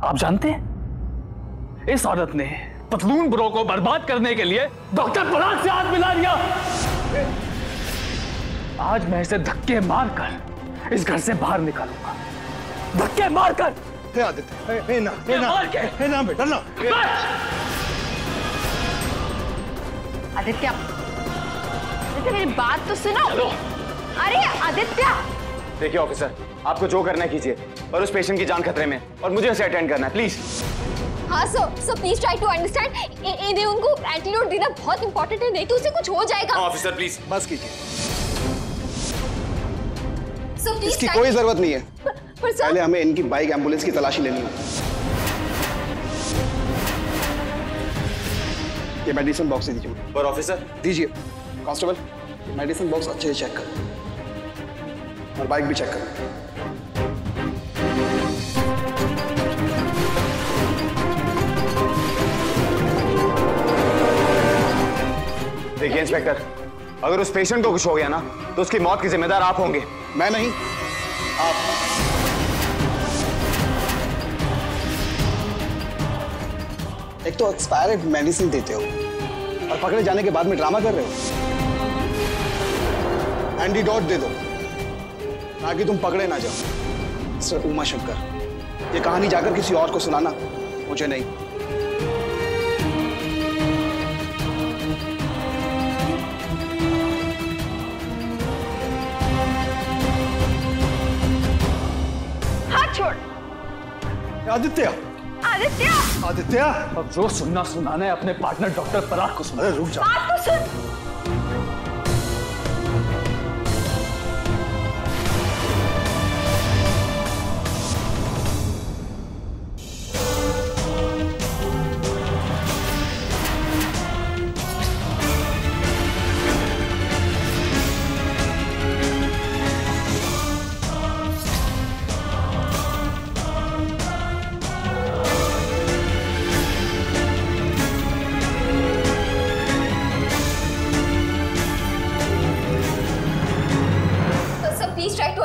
आप जानते हैं इस औरत ने पतलून ब्रो को बर्बाद करने के लिए डॉक्टर पराग से हाथ मिला दिया। आज मैं इसे धक्के मारकर इस घर से बाहर निकालूंगा, धक्के मारकर। आदित्य, ना बेटा ना। आदित्य, मेरी बात तो सुनो। अरे आदित्य, देखिए ऑफिसर, आपको जो करना है कीजिए, और उस पेशेंट की जान खतरे में, और मुझे उसे अटेंड करना है, प्लीज। हाँ sir please try to understand. इन्हें उनको एंटीडोट देना बहुत इंपॉर्टेंट है, नहीं तो उसे कुछ हो जाएगा। ऑफिसर प्लीज बस कीजिए। Sir please. इसकी कोई जरूरत नहीं है। पर सर, पहले हमें इनकी बाइक एम्बुलेंस की तलाशी लेनी होगी। ये मेडिसिन बॉक्स दीजिए। और ऑफिसर दीजिए। कांस्टेबल, मेडिसिन बॉक्स अच्छे से चेक करो और बाइक भी चेक करो। देखिए इंस्पेक्टर, अगर उस पेशेंट को कुछ हो गया ना, तो उसकी मौत के जिम्मेदार आप होंगे। मैं नहीं, आप। एक तो एक्सपायर्ड मेडिसिन देते हो और पकड़े जाने के बाद में ड्रामा कर रहे हो। एंटीडोट दे दो ताकि तुम पकड़े ना जाओ। मिस्टर उमा शंकर, ये कहानी जाकर किसी और को सुनाना, मुझे नहीं। हाथ छोड़। आदित्य, आदित्य, आदित्य, अब जो सुनना सुनाना है अपने पार्टनर डॉक्टर पराग को सुना। अरे रुक जा। बात तो सुन।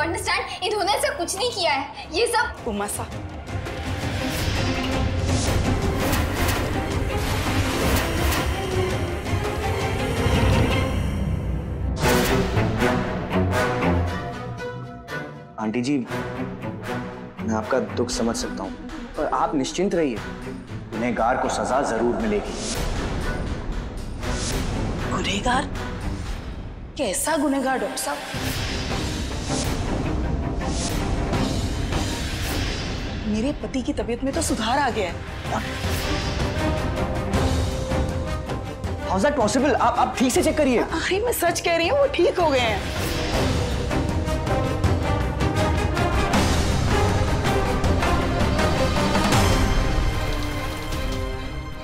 अंडरस्टैंड, इन्होंने ऐसा कुछ नहीं किया है, ये सब उमा सा। आंटी जी, मैं आपका दुख समझ सकता हूँ, पर आप निश्चिंत रहिए, गुनहगार को सजा जरूर मिलेगी। गुनहगार? कैसा गुनहगार डॉक्टर साहब? मेरे पति की तबीयत में तो सुधार आ गया है। How is that possible? आप ठीक से चेक करिए। अरे मैं सच कह रही हूँ, वो ठीक हो गए हैं।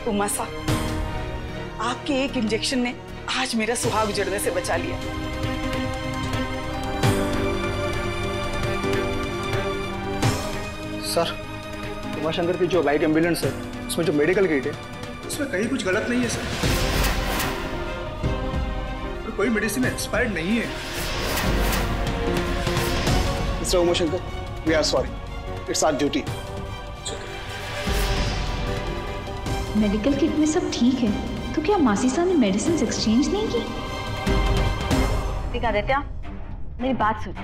उमा साहब, आपके एक इंजेक्शन ने आज मेरा सुहाग उजड़ने से बचा लिया। सर, उमा शंकर की जो बाइक एम्बुलेंस है, उसमें जो मेडिकल किट है, उसमें कहीं कुछ गलत नहीं है सर, और कोई मेडिसिन एक्सपायर्ड नहीं है। Mister Uma Shankar, we are sorry, it's our duty. Medical kit में सब ठीक है, तो क्या मासी साहब ने मेडिसिन एक्सचेंज नहीं की? ठीक है आदित्य, मेरी बात सुन।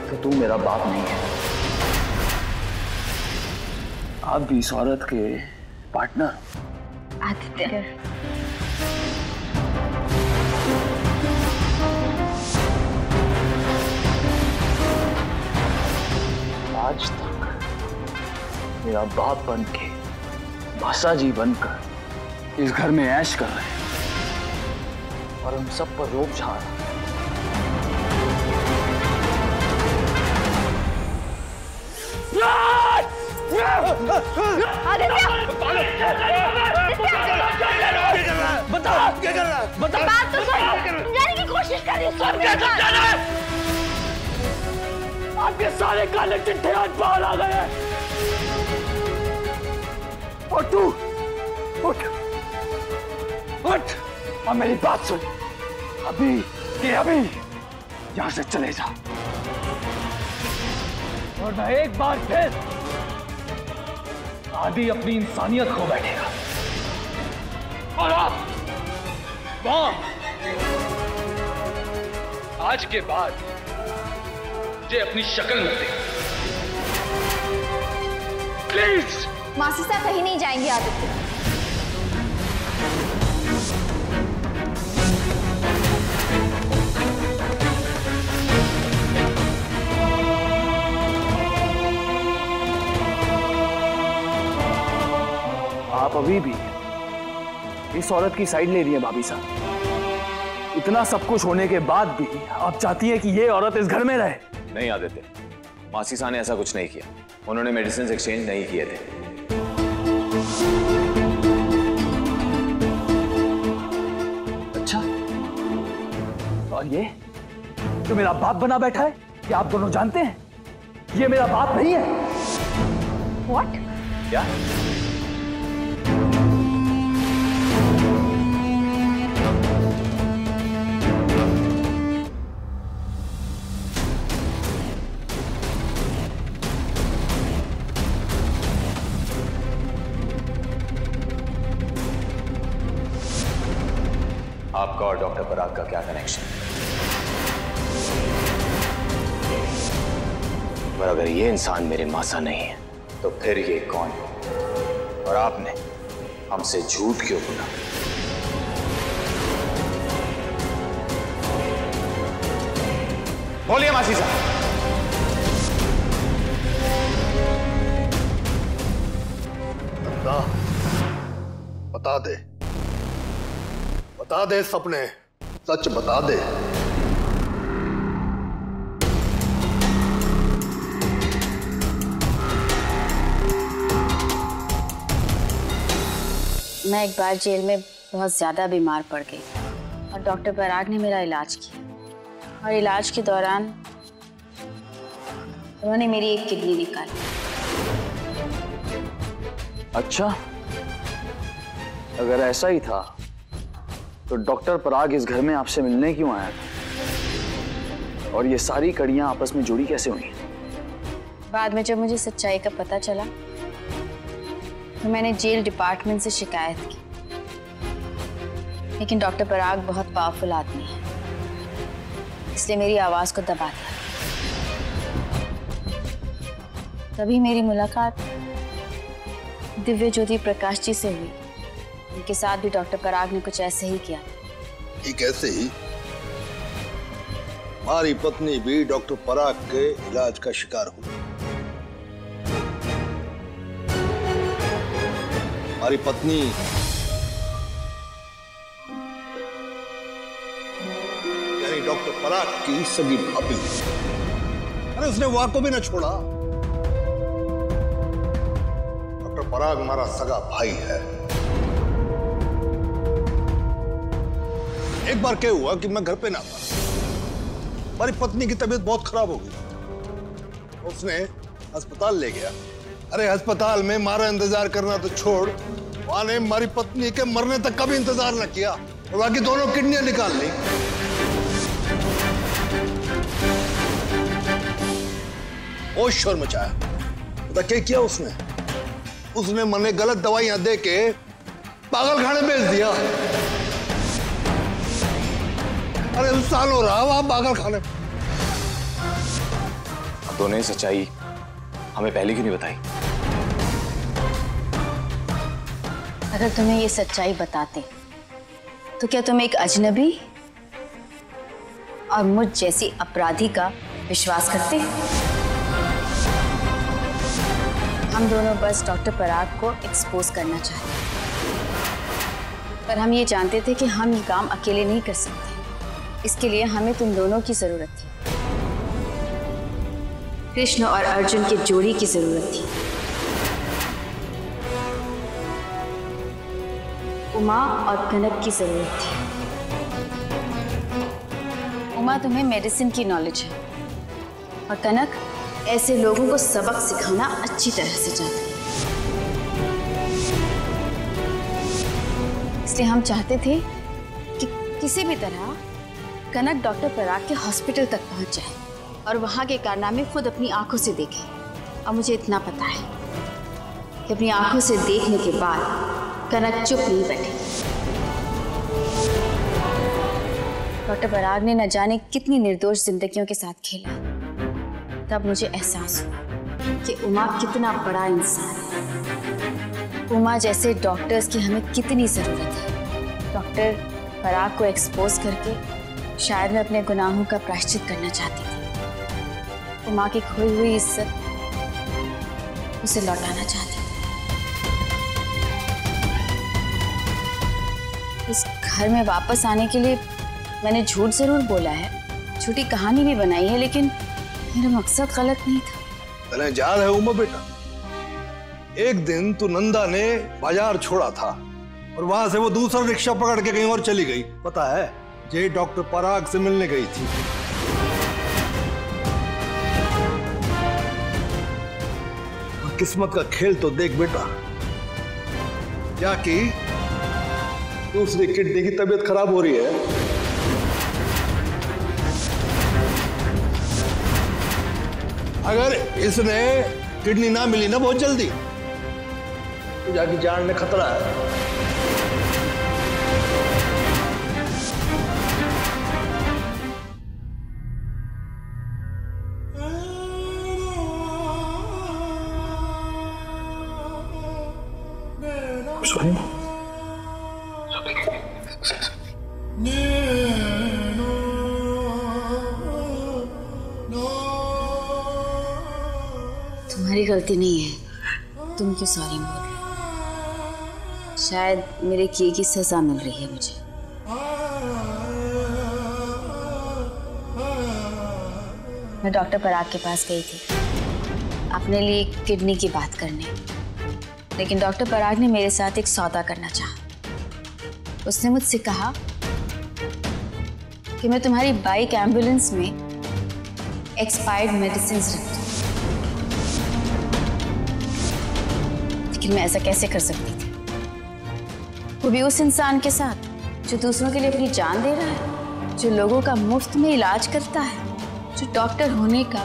तो तू मेरा बाप नहीं है। आप भी इस औरत के पार्टनर? आदित्य, आज तक मेरा बाप बन के, भाषाजी बनकर इस घर में ऐश कर रहे हैं और हम सब पर रोब झाड़। बता क्या कर रहा है? बता। बात तो सुन, जाने की कोशिश कर रही है। आपके सारे काले चिट्ठे आज बाहर आ गए हैं। और तू उठ उठ और मेरी बात सुन। अभी के अभी यहां से चले जा, वरना एक बार फिर आदि अपनी इंसानियत खो बैठेगा। और आप आज के बाद मुझे अपनी शक्ल मत दे प्लीज। मासी साहब कहीं नहीं जाएंगे आदित्य। आप अभी भी इस औरत की साइड ले रही है भाभी साहब। इतना सब कुछ होने के बाद भी आप चाहती हैं कि ये औरत इस घर में रहे? नहीं आदित्य, मासी साहब ने ऐसा कुछ नहीं किया। उन्होंने मेडिसिन एक्सचेंज नहीं किए थे। अच्छा, और ये तो मेरा बाप बना बैठा है? क्या आप दोनों जानते हैं ये मेरा बाप नहीं है? What? क्या? आपका और डॉक्टर पराग का क्या कनेक्शन? पर अगर ये इंसान मेरे मासा नहीं है तो फिर ये कौन है? और आपने हमसे झूठ क्यों बोला? बोलिए मासी साहब। बता दे, बता दे सपने, सच बता दे। मैं एक बार जेल में बहुत ज़्यादा बीमार पड़ गई और डॉक्टर पराग ने मेरा इलाज किया और इलाज के दौरान उन्होंने मेरी एक किडनी निकाली। अच्छा, अगर ऐसा ही था तो डॉक्टर पराग इस घर में आपसे मिलने क्यों आया था? और ये सारी कड़ियां आपस में जुड़ी कैसे हुई? बाद में जब मुझे सच्चाई का पता चला तो मैंने जेल डिपार्टमेंट से शिकायत की, लेकिन डॉक्टर पराग बहुत पावरफुल आदमी है, इसलिए मेरी आवाज को दबा दिया। तभी मेरी मुलाकात दिव्य ज्योति प्रकाश जी से हुई। उनके साथ भी डॉक्टर पराग ने कुछ ऐसे ही किया। ठीक ऐसे ही हमारी पत्नी भी डॉक्टर पराग के इलाज का शिकार हुई। हमारी पत्नी यानी डॉक्टर पराग की सगी भाभी, अरे उसने वाक को भी ना छोड़ा। डॉक्टर पराग हमारा सगा भाई है। एक बार क्या हुआ कि मैं घर पे ना था, हमारी पत्नी की तबीयत बहुत खराब हो गई, उसने अस्पताल ले गया। अरे अस्पताल में हमारा इंतजार करना तो छोड़, वहां ने हमारी पत्नी के मरने तक का भी इंतजार न किया और बाकी दोनों किडनियां निकाल ली। और शोर मचाया। पता क्या किया उसने? उसने मने गलत दवाइयां दे के पागल खाने भेज दिया। अरे साल हो रहा वहां पागल खाने। अब दोनों सच्चाई हमें पहले क्यों नहीं बताई? अगर तुम्हें ये सच्चाई बताते तो क्या तुम एक अजनबी और मुझ जैसी अपराधी का विश्वास करते? हम दोनों बस डॉक्टर पराग को एक्सपोज करना चाहते, पर हम ये जानते थे कि हम ये काम अकेले नहीं कर सकते। इसके लिए हमें तुम दोनों की जरूरत थी। कृष्ण और अर्जुन की जोड़ी की जरूरत थी। उमा और कनक की जरूरत थी। उमा, तुम्हें मेडिसिन की नॉलेज है और कनक ऐसे लोगों को सबक सिखाना अच्छी तरह से जानती है। इसलिए हम चाहते थे कि किसी भी तरह कनक डॉक्टर पराग के हॉस्पिटल तक पहुंच जाए और वहां के कारनामे खुद अपनी आंखों से देखे। और मुझे इतना पता है कि अपनी आंखों से देखने के बाद कनक चुप नहीं बैठेगी। डॉक्टर पराग ने न जाने कितनी निर्दोष जिंदगियों के साथ खेला है। तब मुझे एहसास हुआ कि उमा कितना बड़ा इंसान है। उमा जैसे डॉक्टर्स की हमें कितनी जरूरत है। डॉक्टर पराग को एक्सपोज करके शायद मैं अपने गुनाहों का प्रायश्चित करना चाहती थी। उमा की खोई हुई इज्जत उसे लौटाना चाहती थी। इस घर में वापस आने के लिए मैंने झूठ जरूर बोला है, झूठी कहानी भी बनाई है, लेकिन मेरा मकसद गलत नहीं था। तने याद है उमा बेटा, एक दिन तू नंदा ने बाजार छोड़ा था और वहां से वो दूसरा रिक्शा पकड़ के कहीं और चली गई, पता है? जे डॉक्टर पराग से मिलने गई थी। किस्मत का खेल तो देख बेटा, क्या कि दूसरी किडनी की तबीयत खराब हो रही है। अगर इसने किडनी ना मिली ना बहुत जल्दी तो जाके जान में खतरा है। तुम्हारी गलती नहीं है, तुम क्यों सॉरी बोल रहे हो? शायद मेरे किए की सजा मिल रही है मुझे। मैं डॉक्टर पराग के पास गई थी अपने लिए किडनी की बात करने, लेकिन डॉक्टर पराग ने मेरे साथ एक सौदा करना चाहा। उसने मुझसे कहा कि मैं तुम्हारी बाइक एम्बुलेंस में एक्सपायर्ड मेडिसिन रख दूं। लेकिन मैं ऐसा कैसे कर सकती थी, वो भी उस इंसान के साथ जो दूसरों के लिए अपनी जान दे रहा है, जो लोगों का मुफ्त में इलाज करता है, जो डॉक्टर होने का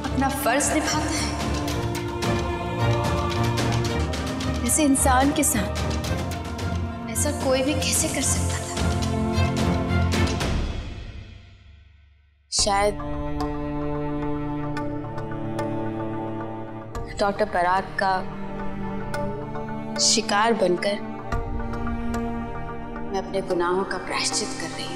अपना फर्ज निभाता है। ऐसे इंसान के साथ ऐसा कोई भी कैसे कर सकता था? शायद डॉक्टर पराग का शिकार बनकर मैं अपने गुनाहों का प्रायश्चित कर रही हूँ।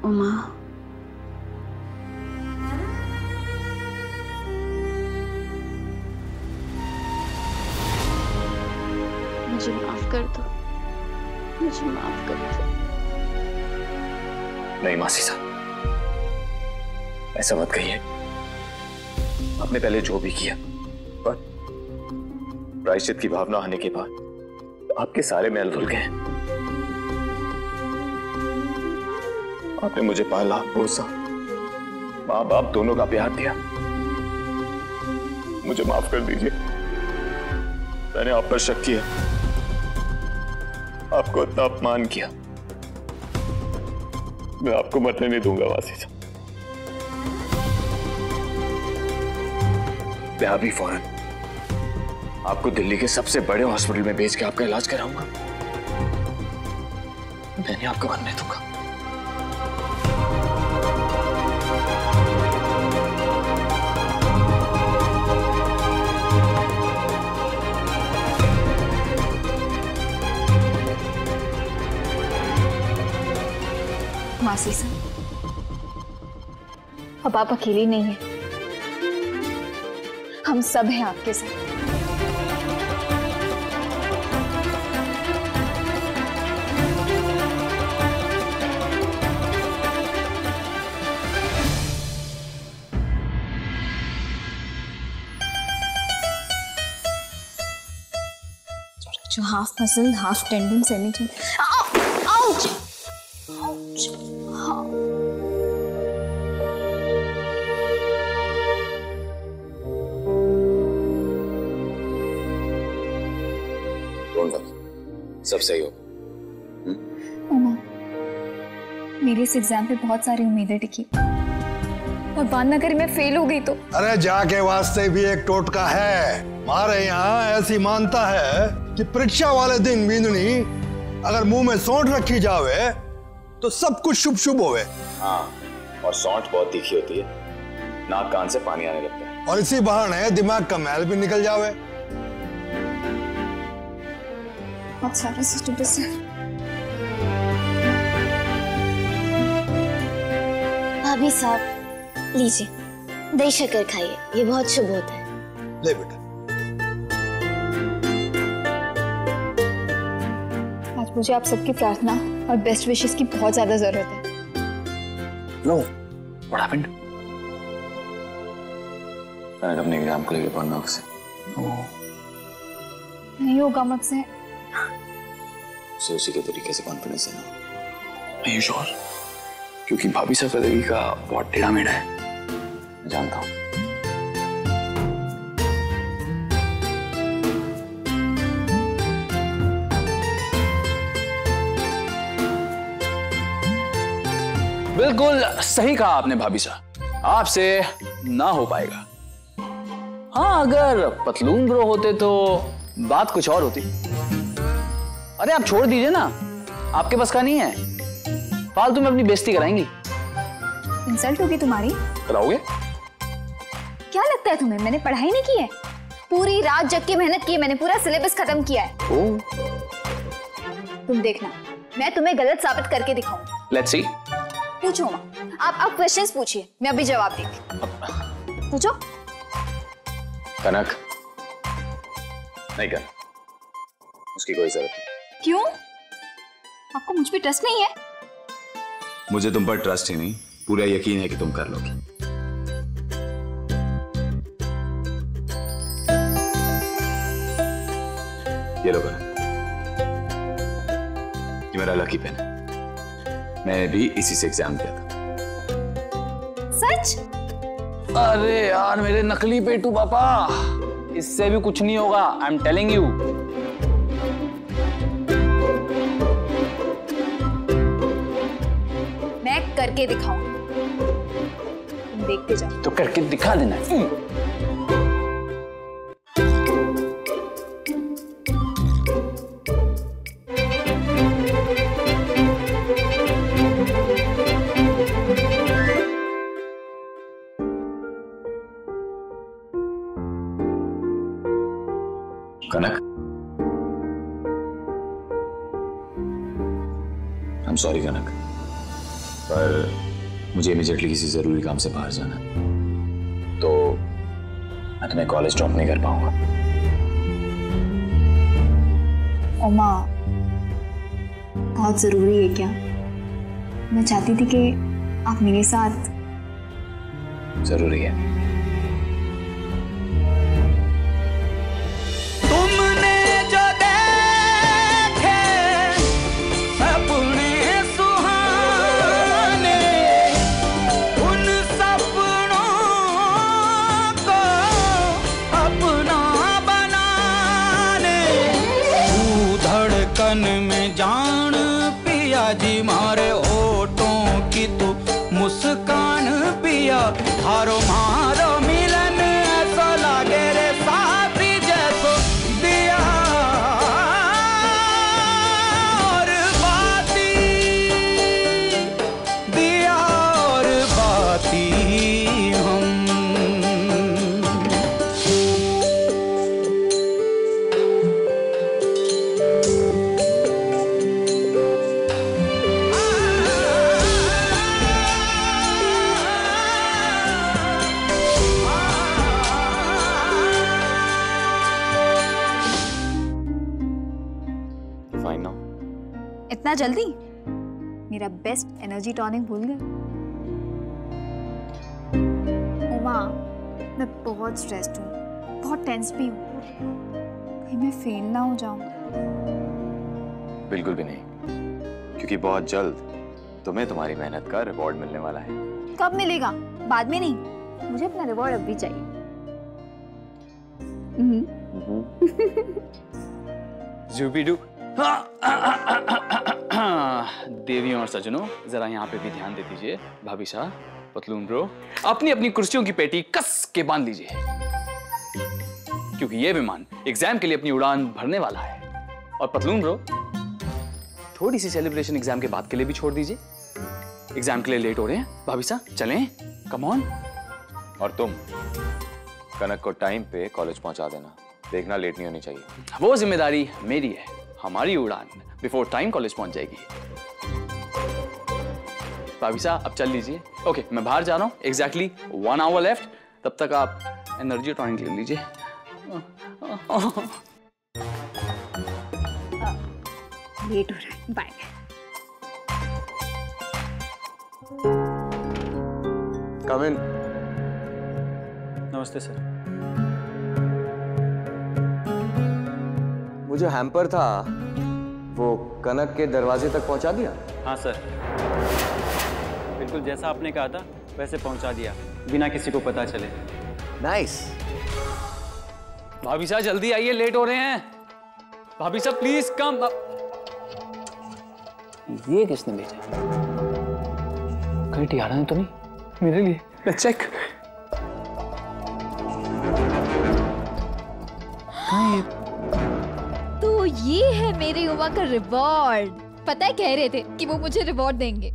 उमा, मुझे माफ कर दो, मुझे माफ कर दो। नहीं मासी साहब, ऐसा मत कहिए। आपने पहले जो भी किया, पर प्रायश्चित की भावना आने के बाद आपके सारे मैल धुल गए। आपने मुझे पाला, पोसा, माँ बाप दोनों का प्यार दिया। मुझे माफ कर दीजिए, मैंने आप पर शक किया, आपको इतना अपमान किया। मैं आपको मरने नहीं दूंगा वासी साहब। मैं अभी फौरन आपको दिल्ली के सबसे बड़े हॉस्पिटल में भेज के आपका इलाज कराऊंगा। मैं नहीं आपको मरने दूंगा। मासी साहब, अब आप अकेली नहीं हैं, हम सब हैं आपके साथ। जो half muscle half tendon semi tendon. Ouch ouch. हाँ सब सही हो। उमा, मेरी इस एग्जाम पे बहुत सारी उम्मीदें टिकी और बात ना करी मैं फेल हो गई तो। अरे जाके वास्ते भी एक टोटका है। हमारे यहाँ ऐसी मानता है कि परीक्षा वाले दिन बिंदुनी अगर मुंह में सौंठ रखी जावे तो सब कुछ शुभ शुभ होवे। हाँ, और सौंठ बहुत तीखी होती है, नाक कान से पानी आने लगता है। और इसी बहाने दिमाग का मैल भी निकल जावे। बहुत सारे सिस्टम से। भाभी साहब लीजिए, दही शक्कर खाइए, ये बहुत शुभ होता है। ले बेटा। आज मुझे आप सबकी प्रार्थना और बेस्ट विशेस की बहुत ज्यादा जरूरत है। No, what happened? मैंने अपने एग्जाम को लेकर पढ़ना उसे। नहीं होगा मुझसे। उसे उसी के तरीके से कॉन्फिडेंस है ना। Are you sure? क्योंकि भाभी साहब का तरीका बहुत टेढ़ा मेढ़ा है। मैं जानता हूँ। बिल्कुल सही कहा आपने भाभी साहब, आपसे ना हो पाएगा। हाँ, अगर पतलून ब्रो होते तो बात कुछ और होती। अरे आप छोड़ दीजिए ना, आपके बस का नहीं है। फालतू में अपनी बेइज्जती कराएंगी। इंसल्ट होगी तुम्हारी। कराओगे? क्या लगता है तुम्हें मैंने पढ़ाई नहीं की है? पूरी रात जग के मेहनत की, मैंने पूरा सिलेबस खत्म किया है। तुम देखना, मैं तुम्हें गलत साबित करके दिखाऊं। Let's see. पूछो माँ, आप क्वेश्चंस पूछिए, मैं अभी जवाब देती। पूछो। कनक नहीं कर, उसकी कोई जरूरत नहीं। क्यों? आपको मुझ पे ट्रस्ट नहीं है? मुझे तुम पर ट्रस्ट ही नहीं, पूरा यकीन है कि तुम कर लोगी। ये लो कनक, ये मेरा लकी पेन है। मैंने भी इसी से एग्जाम दिया था। सच? अरे यार मेरे नकली पेटू पापा, इससे भी कुछ नहीं होगा। I am telling you. मैं करके दिखाऊंगी, तुम देखते जाओ। तो करके दिखा देना। कनक, आई एम सॉरी कनक, पर मुझे इमीडिएटली किसी जरूरी काम से बाहर जाना है, तो मैं तुम्हें कॉलेज ड्रॉप नहीं कर पाऊंगा। ओमा, बहुत जरूरी है क्या? मैं चाहती थी कि आप मेरे साथ। जरूरी है। में जान पिया जी मारे होठों की तू मुस्कान पिया, हारो मारो मिलन ऐसा लागे रे साथी जैसो दिया और बाती, दिया और बाती हम। इतना जल्दी? मेरा बेस्ट एनर्जी टॉनिक भूल गए? उमा, मैं बहुत स्ट्रेस्ड हूँ, बहुत टेंस भी हूँ। कहीं मैं फेल ना हो जाऊं। बिल्कुल भी नहीं, क्योंकि बहुत जल्द तुम्हें तुम्हारी मेहनत का रिवॉर्ड मिलने वाला है। कब मिलेगा? बाद में नहीं, मुझे अपना रिवॉर्ड अभी चाहिए। जूबीडू। देवियों और सजनों, जरा यहाँ पे भी ध्यान दे दीजिए। भाभी साहब, पतलून ब्रो, अपनी अपनी कुर्सियों की पेटी कस के बांध लीजिए, क्योंकि ये विमान एग्जाम के लिए अपनी उड़ान भरने वाला है। और पतलून ब्रो, थोड़ी सी सेलिब्रेशन एग्जाम के बाद के लिए भी छोड़ दीजिए। एग्जाम के लिए लेट हो रहे हैं। भाभी साहब चलें, कम ऑन। और तुम कनक को टाइम पे कॉलेज पहुंचा देना, देखना लेट नहीं होनी चाहिए। वो जिम्मेदारी मेरी है। हमारी उड़ान बिफोर टाइम कॉलेज पहुंच जाएगी। भाभी साहब अब चल लीजिए। ओके, मैं बाहर जा रहा हूँ। Exactly 1 hour left. तब तक आप एनर्जी टॉनिक ले लीजिए। लेट हो रहा है, बाय। कम इन। नमस्ते सर। वो जो हैम्पर था वो कनक के दरवाजे तक पहुंचा दिया? हाँ सर, बिल्कुल जैसा आपने कहा था वैसे पहुंचा दिया, बिना किसी को पता चले। नाइस। भाभी साहब जल्दी आइए, लेट हो रहे हैं। भाभी साहब प्लीज कम। ये किसने भेजा? कहीं टियारा ने तो नहीं मेरे लिए? Let's check. तो ये है मेरी उमा का रिवॉर्ड। पता है कह रहे थे कि वो मुझे रिवॉर्ड देंगे।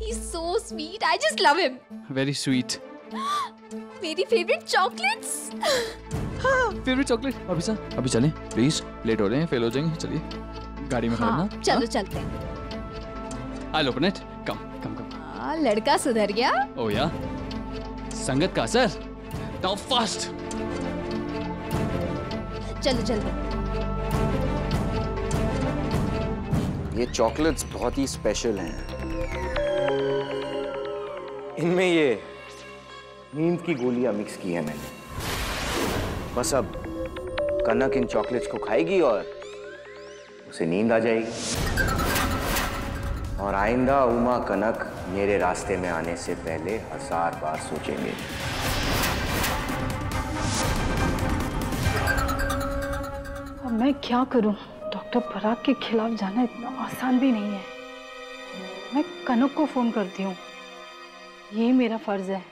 He's so sweet. I just love him. Very sweet. मेरी फेवरेट चॉकलेट्स। Favourite chocolate. भाभी साहब अभी चलें प्लीज, लेट हो रहे हैं, फेल हो जाएंगे। चलिए गाड़ी में हाँ, खड़ना। चलो चलते हैं। I'll open it. कम कम कम। हाँ, लड़का सुधर गया। ओ या, संगत का असर। Now fast. चलो चलते। ये चॉकलेट्स बहुत ही स्पेशल हैं। इनमें ये नींद की गोलियां मिक्स की है मैंने। बस अब कनक इन चॉकलेट्स को खाएगी और उसे नींद आ जाएगी। और आइंदा उमा कनक मेरे रास्ते में आने से पहले 1000 बार सोचेंगे। अब मैं क्या करूं? डॉक्टर पराग के खिलाफ जाना इतना आसान भी नहीं है। मैं कनक को फोन करती हूँ, यही मेरा फर्ज है।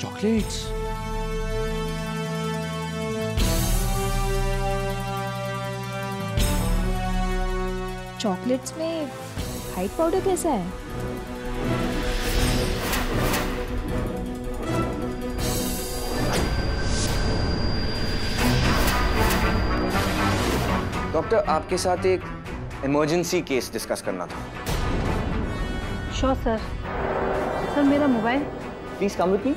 चॉकलेट्स। चॉकलेट्स में व्हाइट पाउडर कैसा है? डॉक्टर, आपके साथ एक इमरजेंसी केस डिस्कस करना था। Sure sir. सर मेरा mobile. Please come with me.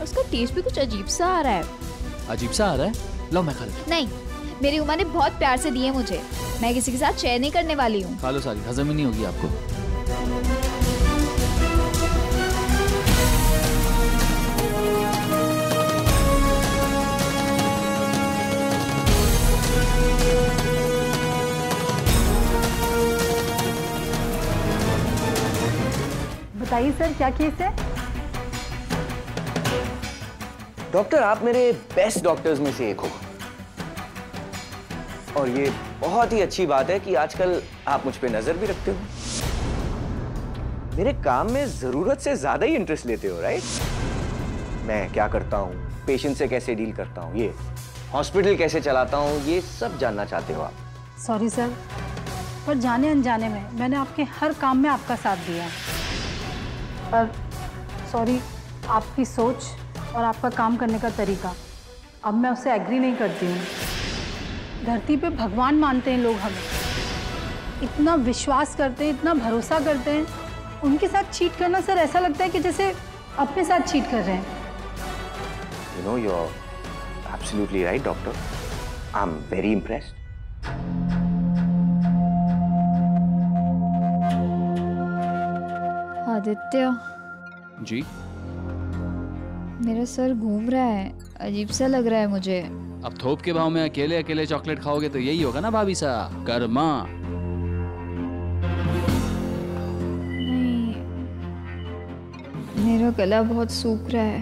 उसका टेस्ट भी कुछ अजीब सा आ रहा है। अजीब सा आ रहा है? लो मैं खा लेता हूं। नहीं, मेरी उमा ने बहुत प्यार से दिए मुझे। मैं किसी के साथ शेयर नहीं करने वाली हूँ। खा लो सारी, हजम ही नहीं होगी आपको। बताइए सर, क्या केस है? डॉक्टर, आप मेरे बेस्ट डॉक्टर्स में से एक हो और ये बहुत ही अच्छी बात है कि आजकल आप मुझ पे नजर भी रखते हो। मेरे काम में जरूरत से ज्यादा ही इंटरेस्ट लेते हो, राइट? मैं क्या करता हूँ, पेशेंट से कैसे डील करता हूँ, ये हॉस्पिटल कैसे चलाता हूँ, ये सब जानना चाहते हो आप। सॉरी सर, पर जाने अनजाने में मैंने आपके हर काम में आपका साथ दिया। पर सॉरी, आपकी सोच और आपका काम करने का तरीका अब मैं उससे एग्री नहीं करती हूँ। धरती पे भगवान मानते हैं लोग हमें, इतना विश्वास करते हैं, इतना भरोसा करते हैं, उनके साथ चीट करना सर ऐसा लगता है कि जैसे अपने साथ चीट कर रहे हैं। You know, you're absolutely right, doctor. I'm very impressed. Aditya, जी? मेरा सर घूम रहा है, अजीब सा लग रहा है मुझे। अब थोप के भाव में अकेले अकेले चॉकलेट खाओगे तो यही होगा ना भाभी साहब, कर्मा। नहीं, मेरा गला बहुत सूख रहा है,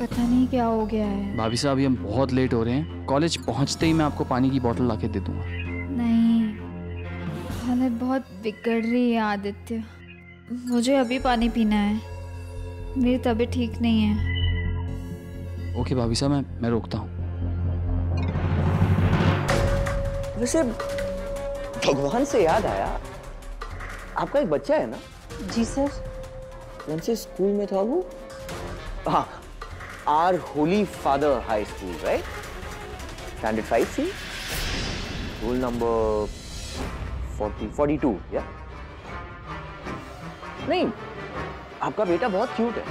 पता नहीं क्या हो गया है। भाभी साहब अभी हम बहुत लेट हो रहे हैं, कॉलेज पहुंचते ही मैं आपको पानी की बोतल लाके दे दूंगा। नहीं, हालत बहुत बिगड़ रही है आदित्य, मुझे अभी पानी पीना है, मेरी तबीयत ठीक नहीं है। ओके भाभी साहब, मैं रोकता हूँ। वैसे भगवान से याद आया, आपका एक बच्चा है ना? जी सर। कौन से स्कूल में था वो? हाँ, R holy father high school, right? Standard 5 से, रोल नंबर 42, या? नहीं, आपका बेटा बहुत क्यूट है,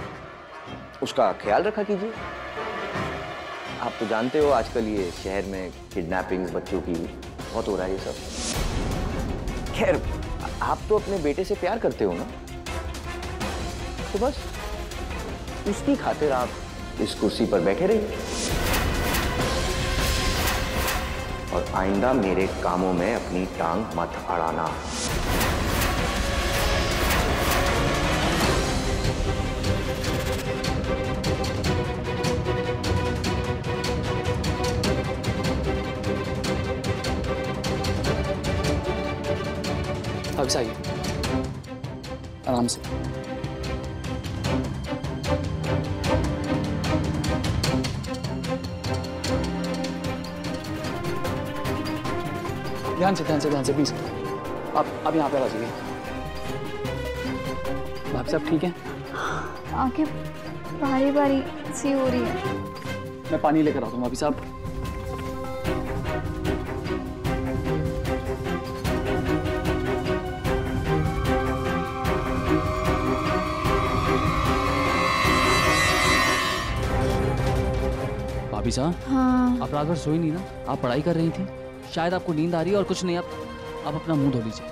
उसका ख्याल रखा कीजिए। आप तो जानते हो आजकल ये शहर में किडनैपिंग्स बच्चों की बहुत हो रहा है ये सब। खैर, आप तो अपने बेटे से प्यार करते हो ना, तो बस उसकी खातिर आप इस कुर्सी पर बैठे रहिए और आइंदा मेरे कामों में अपनी टांग मत अड़ाना। अब सही, आराम से। ध्यान से प्लीज। आप यहाँ पे आ जाइए। भाभी साहब ठीक है? आंखें भारी भारी सी हो रही है। मैं पानी लेकर आता हूँ भाभी साहब। भाभी साहब, हाँ। आप रात भर सोई नहीं ना? आप पढ़ाई कर रही थी, शायद आपको नींद आ रही है और कुछ नहीं। आप अपना मुंह धो लीजिए।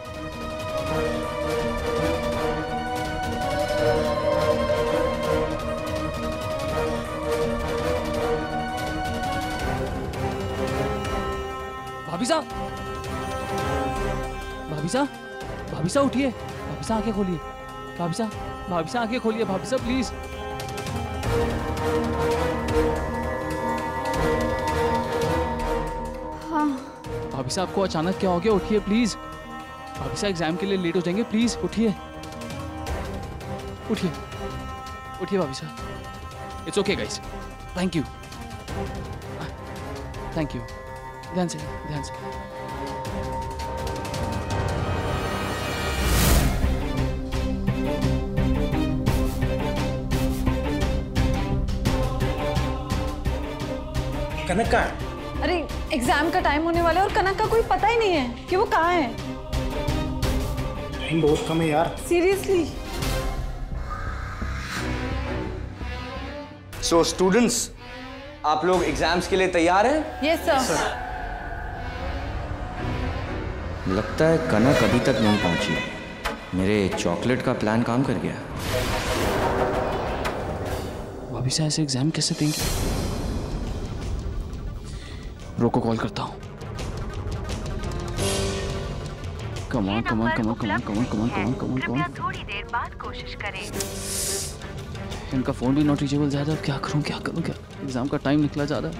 भाभी साहब, उठिए। भाभी साहब आंखें खोलिए। भाभी साहब आंखें खोलिए। भाभी साहब प्लीज। हाँ। भाभी साहब को अचानक क्या हो गया? उठिए प्लीज। भाभी साहब एग्जाम के लिए लेट हो जाएंगे, प्लीज उठिए। भाभी साहब। It's okay guys, thank you. ध्यान से। कनक कहाँ है? अरे एग्जाम का टाइम होने वाला है और कनक का कोई पता ही नहीं है कि वो कहाँ है। टाइम बहुत कम है यार। सीरियसली। सो स्टूडेंट्स, आप लोग एग्जाम्स के लिए तैयार हैं? Yes sir. लगता है कनक अभी तक नहीं पहुंची। मेरे चॉकलेट का प्लान काम कर गया। भाभी साहब ऐसे एग्जाम कैसे देंगे? रोको, कॉल करता हूँ। Come on. थोड़ी देर बाद कोशिश करें। इनका फोन भी नॉट रीचेबल जा रहा है। क्या करूं? एग्जाम का टाइम निकला जा रहा है।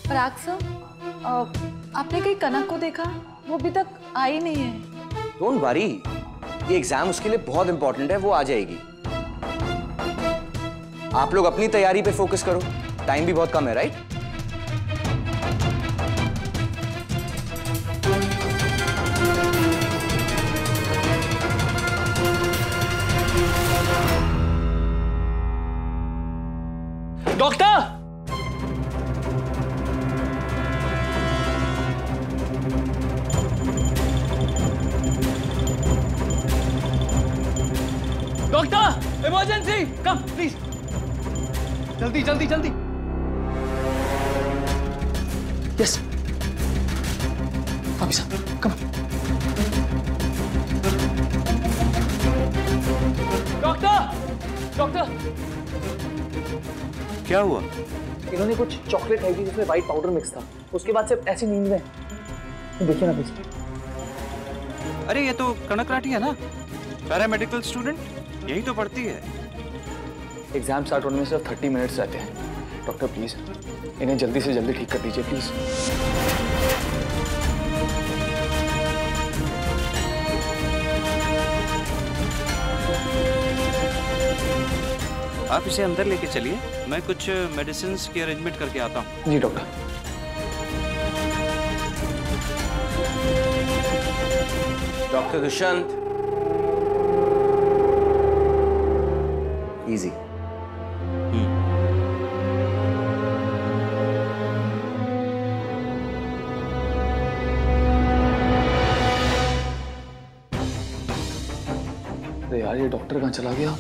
पराग सर, आपने कहीं कनक को देखा? वो अभी तक आई नहीं है। डोंट वरी, ये एग्जाम उसके लिए बहुत इंपॉर्टेंट है, वो आ जाएगी। आप लोग अपनी तैयारी पे फोकस करो, टाइम भी बहुत कम है, राइट? इमरजेंसी, कम प्लीज, जल्दी जल्दी जल्दी। यस भाभी साहब, कम। डॉक्टर, डॉक्टर, क्या हुआ? इन्होंने कुछ चॉकलेट खाई थी जिसमें व्हाइट पाउडर मिक्स था, उसके बाद से ऐसी नींद में। देखिए ना प्लीज। अरे ये तो कनक राठी है ना, पैरामेडिकल स्टूडेंट, यही तो पढ़ती है। एग्जाम स्टार्ट होने में सिर्फ 30 मिनट्स रहते हैं। डॉक्टर प्लीज इन्हें जल्दी से जल्दी ठीक कर दीजिए प्लीज। आप इसे अंदर लेके चलिए, मैं कुछ मेडिसिन की अरेंजमेंट करके आता हूँ। जी डॉक्टर। Doctor Dushyant, easy. अरे यार ये डॉक्टर कहाँ चला गया?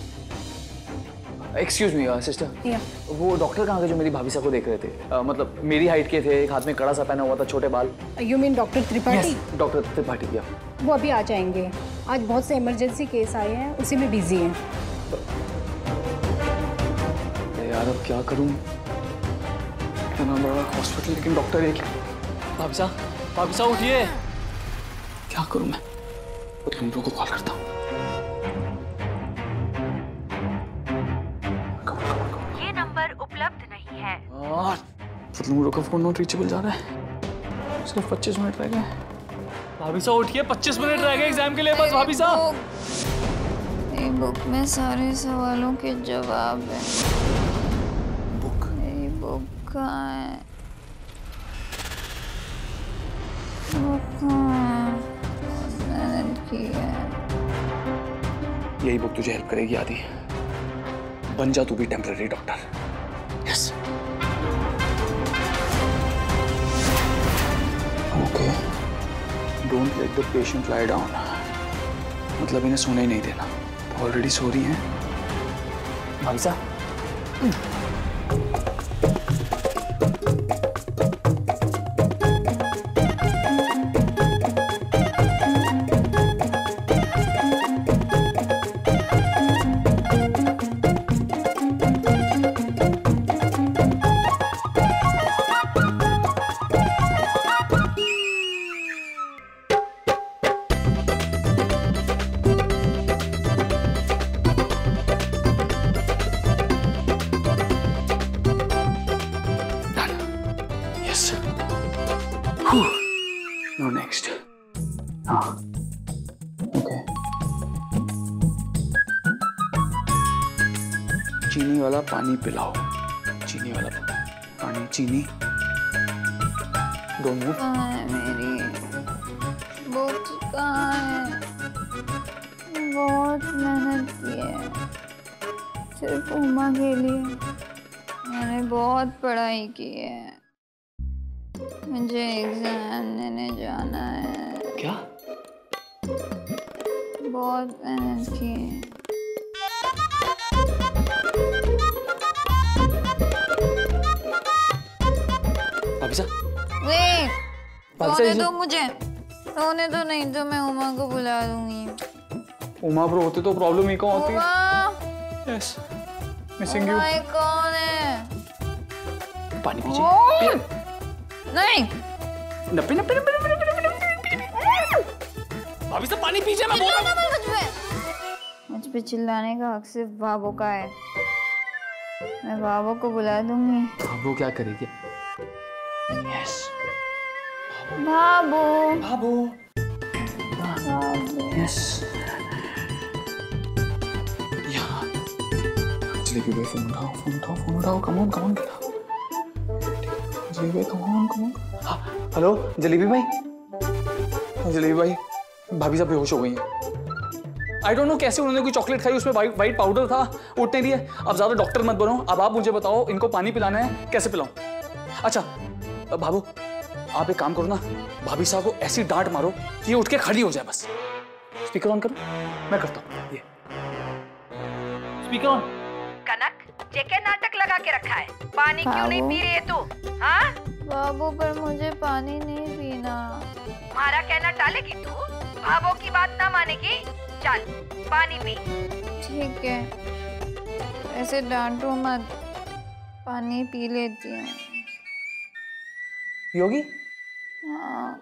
एक्सक्यूज मी सिस्टर, वो डॉक्टर कहाँ गए जो मेरी भाभी साहब को देख रहे थे? मतलब मेरी हाइट के थे, एक हाथ में कड़ा सा पहना हुआ था, छोटे बाल। You mean doctor Tripathi? Doctor Tripathi भैया। वो अभी आ जाएंगे, आज बहुत से इमरजेंसी केस आए हैं, उसी में बिजी हैं। यार अब क्या करूं? इतना बड़ा हॉस्पिटल लेकिन डॉक्टर एक। भाभी साहब उठिए। क्या करूं मैं? पतलून को कॉल करता हूँ। ये नंबर उपलब्ध नहीं है। पतलून का फोन नॉट रीचेबल जा रहा है। सिर्फ 25 मिनट रह गए। भाभी साहब उठिए, 25 मिनट रह गए एग्जाम के लिए बस। भाभी साहब, ये बुक में सारे सवालों के जवाब हैं। बुक? मेरी बुक कहाँ है? बुक कहाँ है? बहुत मेहनत की है। यही बुक तुझे हेल्प करेगी आदि। बन जा तू भी temporary doctor. Yes. Okay. Don't let the patient lie down. मतलब इन्हें सोने ही नहीं देना। ऑलरेडी सो रही हैं। भाभी साहब, नो नेक्स्ट। हाँ ओके। चीनी वाला पानी पिलाओ। चीनी वाला पानी, चीनी। Don't move. कहाँ है मेरी बुक? कहाँ है? बहुत मेहनत की है सिर्फ उमा के लिए। मैंने बहुत पढ़ाई की है। मुझे एग्जाम देने जाना है। क्या? बहुत मेहनत की है। भाभी साहब, रोने दो मुझे। रोने दो, नहीं तो मैं उमा को बुला दूंगी। उमा ब्रो होते तो प्रॉब्लम ही कौन होती? Uma, yes, missing you. Uma कौन है? पानी पीजिए। नहीं। नप्पी नप्पी नप्पी नप्पी नप्पी नप्पी। भाभी साहब पानी पीजिए, मैं बोल रहा हूं। मुझ पे चिल्लाने का हक सिर्फ बाबू का है। मैं बाबू को बुला दूंगी। बाबू क्या करेगी? यस। बाबू। बाबू। यस। यहाँ। जलेबी भाई फोन उठाओ, फोन उठाओ, फोन उठाओ। कम ऑन, कम ऑन बेटा। जलेबी भाई, कम ऑन, कम ऑन। हाँ, हेलो जलेबी भाई। जलेबी भाई, भाभी साहब बेहोश हो गई हैं। आई डोंट नो कैसे उन्होंने कोई चॉकलेट खाई, उसमें व्हाइट पाउडर था, उठने दिए। अब ज्यादा डॉक्टर मत बनो। अब आप मुझे बताओ इनको पानी पिलाना है, कैसे पिलाऊं? अच्छा बाबू, आप एक काम करो ना, भाभी साहब को ऐसी डांट मारो कि ये उठ के खड़ी हो जाए बस। स्पीकर ऑन करो, मैं करता हूँ। ये स्पीकर ऑन। कनक, जेके नाटक लगा के रखा है, पानी क्यों नहीं पी रही है तू? हाँ? बाबू पर मुझे पानी नहीं पीना। हमारा कहना टालेगी तू? भावों की बात ना मानेगी? चल पानी पी। ठीक है, ऐसे डांटो मत, पानी पी लेती हूँ। योगी? हाँ।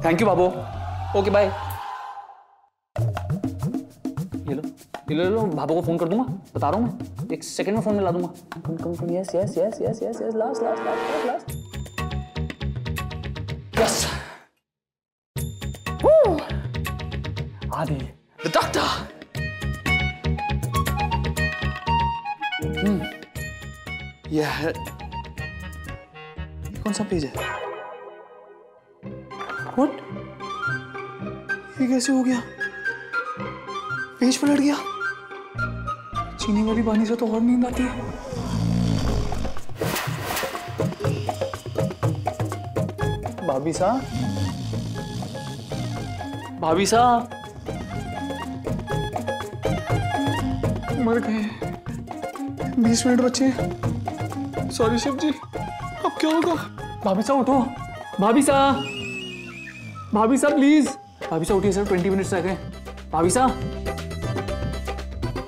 थैंक यू बाबू। Okay bye. ये लो भाभो को फोन कर दूंगा, बता रहा हूँ मैं, 1 सेकंड में फोन मिला दूंगा। Come yes yes yes yes yes yes last last last last yes. आदि द डॉक्टर। ये है, कौन सा पेज है? व्हाट? ये कैसे हो गया? पेज पलट गया। चीनी वाली पानी से तो और नींद आती है। भाभी साहब, भाभी साहब मर गए। 20 मिनट बचे। सॉरी शिव जी, अब क्या होगा? भाभी साहब उठो। भाभी साहब, भाभी साहब प्लीज। भाभी साहब उठिए, सिर्फ 20 मिनट्स रह गए। भाभी साहब,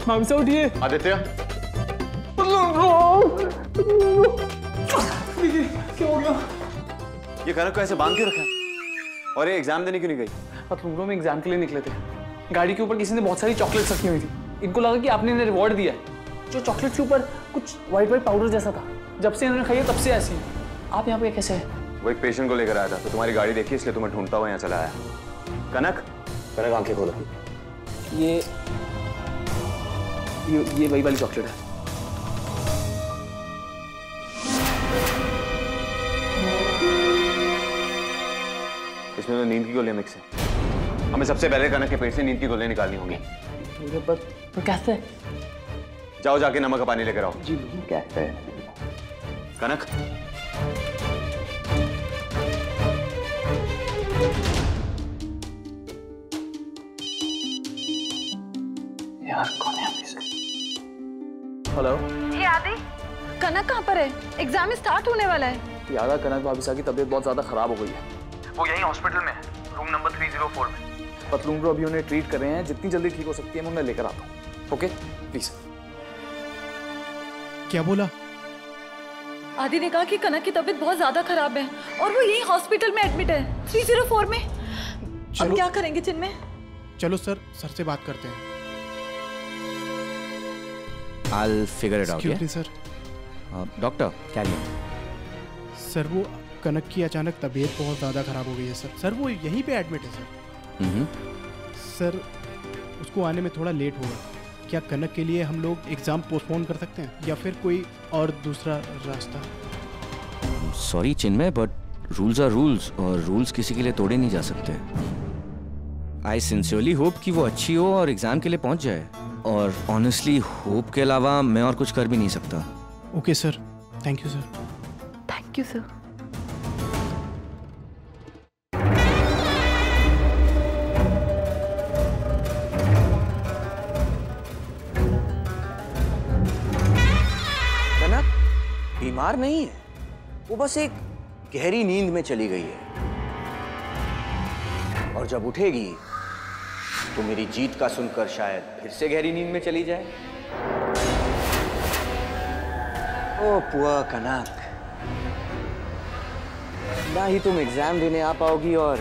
भाभी साहब उठिए। आदित्य, क्या हो गया? ये कनक को ऐसे बांध क्यों रखा है? और ये एग्जाम देने क्यों नहीं गई? पतलूंगरों में एग्जाम के लिए निकले थे। गाड़ी के ऊपर किसी ने बहुत सारी चॉकलेट्स रखी हुई थी। इनको लगा कि आपने इन्हें रिवॉर्ड दिया है। जो चॉकलेट्स के ऊपर कुछ व्हाइट व्हाइट पाउडर जैसा था। जब से इन्होंने खाई है तब से ऐसी है। आप यहाँ पे कैसे हैं? वो एक पेशेंट को लेकर आया था, तो तुम्हारी गाड़ी देखी इसलिए तुम्हें ढूंढता हुआ यहाँ चला आया। कनक, कनक आंखें खोलो। ये वही वाली चॉकलेट है। इसमें तो नींद की गोलियां मिक्स है। हमें सबसे पहले कनक के पेट से नींद की गोलियां निकालनी होंगी। पर कैसे? जाओ जाके नमक का पानी लेकर आओ। जी कैसे? कनक, यार कौन है? हेलो जी आदि, कनक कहाँ पर है? एग्जाम स्टार्ट होने वाला है। यार कनक भाभी साहब की तबीयत बहुत ज्यादा खराब हो गई है। वो यहीं हॉस्पिटल में है, रूम नंबर 304 में। पतलून को अभी उन्हें ट्रीट कर रहे हैं। जितनी जल्दी ठीक हो सकती है मैं उन्हें लेकर आता हूँ। Okay please. क्या बोला? आदि ने कहा कि कनक की तबीयत बहुत ज्यादा खराब है और वो यहीं हॉस्पिटल में एडमिट है, 304 में। अब क्या करेंगे चिन्मय? चलो सर से बात करते हैं। I'll figure it out. Excuse me, sir. Doctor career. Sir वो कनक की अचानक तबीयत बहुत ज़्यादा ख़राब हो गई है सर वो यहीं पे एडमिट है सर। सर उसको आने में थोड़ा लेट होगा। क्या कनक के लिए हम लोग एग्ज़ाम पोस्टपोन कर सकते हैं या फिर कोई और दूसरा रास्ता? Sorry Chinmay, but rules are rules और रूल्स किसी के लिए तोड़े नहीं जा सकते। आई सिंसियरली होप कि वो अच्छी हो और एग्ज़ाम के लिए पहुंच जाए। और ऑनेस्टली होप के अलावा मैं और कुछ कर भी नहीं सकता। Okay sir, thank you sir. Thank you sir. Kanak बीमार नहीं है, वो बस एक गहरी नींद में चली गई है। और जब उठेगी तो मेरी जीत का सुनकर शायद फिर से गहरी नींद में चली जाए। ओ पुआ कनक, ना ही तुम एग्जाम देने आ पाओगी और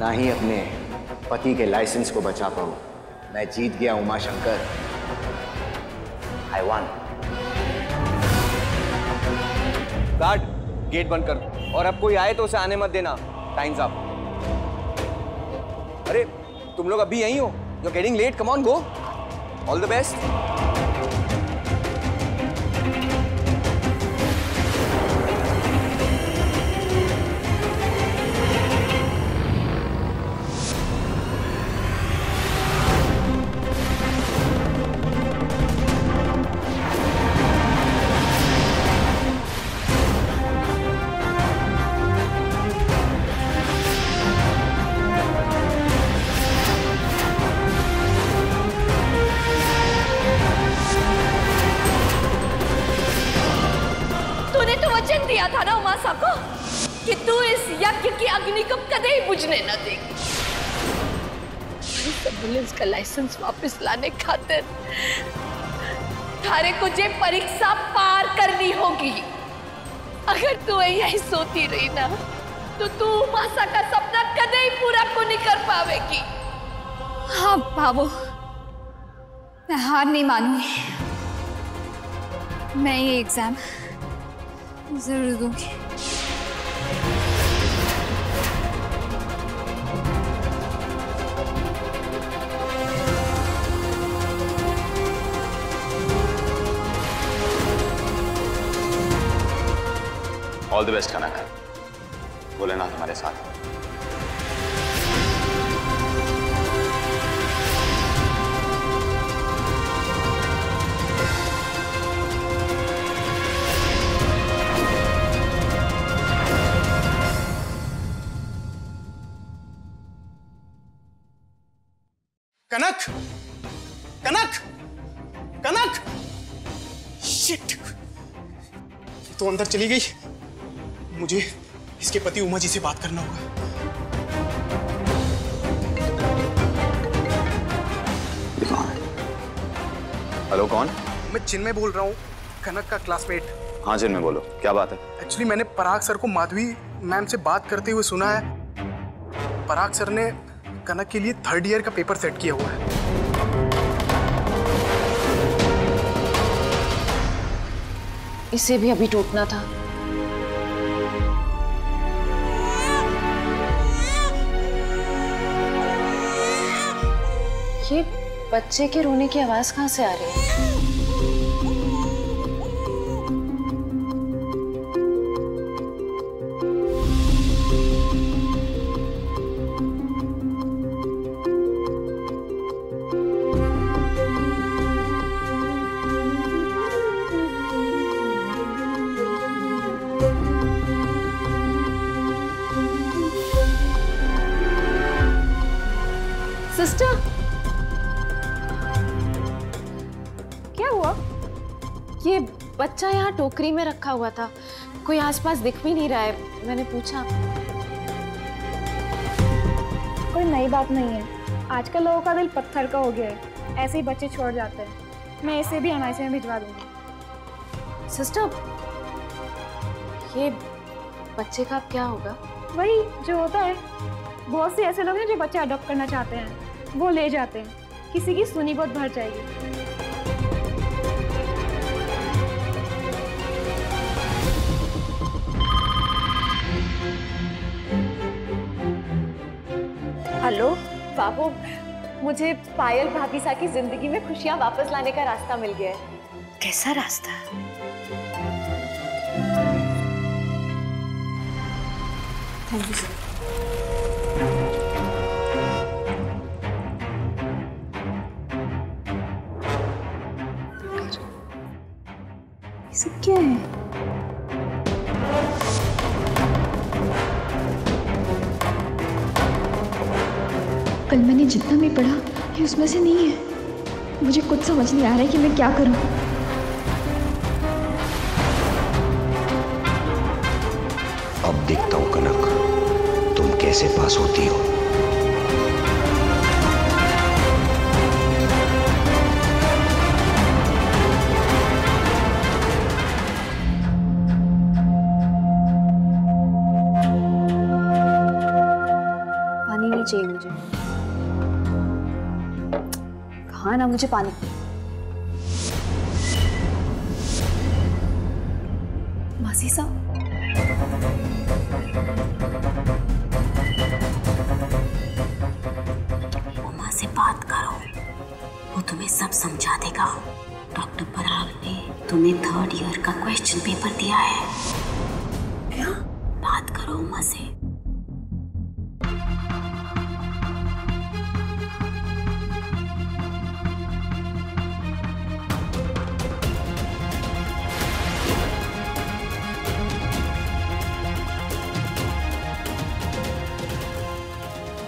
ना ही अपने पति के लाइसेंस को बचा पाओ। मैं जीत गया Uma Shankar. I won. Guard, gate बंद कर और अब कोई आए तो उसे आने मत देना। Time's up. अरे तुम लोग अभी यहीं हो? You are getting late, come on go. All the best. की अग्नि को कदे ही बुझने न देगी। इस एम्बुलेंस का लाइसेंस वापस लाने खातिर थारे को जे परीक्षा पार करनी होगी। अगर तू यही सोती रही ना तो तू मासा का सपना कदे ही पूरा को नहीं कर पावेगी। हाँ बाबू, मैं हार नहीं मानूंगी। मैं ये एग्जाम जरूर दूंगी। ऑल द बेस्ट कनक, भोलेनाथ हमारे साथ है। कनक, कनक, कनक! शिट! तो अंदर चली गई। मुझे इसके पति उमा जी से बात करना होगा। हेलो, कौन? मैं चिन्मय बोल रहा हूँ, कनक का क्लासमेट। हाँ चिन्मय, बोलो क्या बात है? एक्चुअली मैंने पराग सर को माधवी मैम से बात करते हुए सुना है। पराग सर ने कनक के लिए 3rd ईयर का पेपर सेट किया हुआ है। इसे भी अभी टूटना था। ये बच्चे के रोने की आवाज कहाँ से आ रही है? सिस्टर, क्या हुआ? ये बच्चा यहाँ टोकरी में रखा हुआ था, कोई आसपास दिख भी नहीं रहा है। मैंने पूछा। कोई नई बात नहीं है, आजकल लोगों का दिल पत्थर का हो गया है, ऐसे ही बच्चे छोड़ जाते हैं। मैं इसे भी एमआईसी में भिजवा दूंगी। सिस्टर, ये बच्चे का क्या होगा? वही जो होता है, बहुत से ऐसे लोग हैं जो बच्चे अडॉप्ट करना चाहते हैं, वो ले जाते हैं, किसी की सुनी बहुत भर जाएगी। हेलो बाबू, मुझे पायल भाभी सा की जिंदगी में खुशियां वापस लाने का रास्ता मिल गया है। कैसा रास्ता? Thank you sir. ये सब क्या है? कल मैंने जितना भी पढ़ा ये उसमें से नहीं है। मुझे कुछ समझ नहीं आ रहा है कि मैं क्या करूं। अब देखता हूं कनक, तुम कैसे पास होती हो। पानी नहीं चाहिए मुझे। कहा ना मुझे पानी। मासी साहब, उमा से बात करो, वो तुम्हें सब समझा देगा। डॉक्टर पराग ने तुम्हें 3rd ईयर का क्वेश्चन पेपर दिया है। क्या? बात करो उमा से।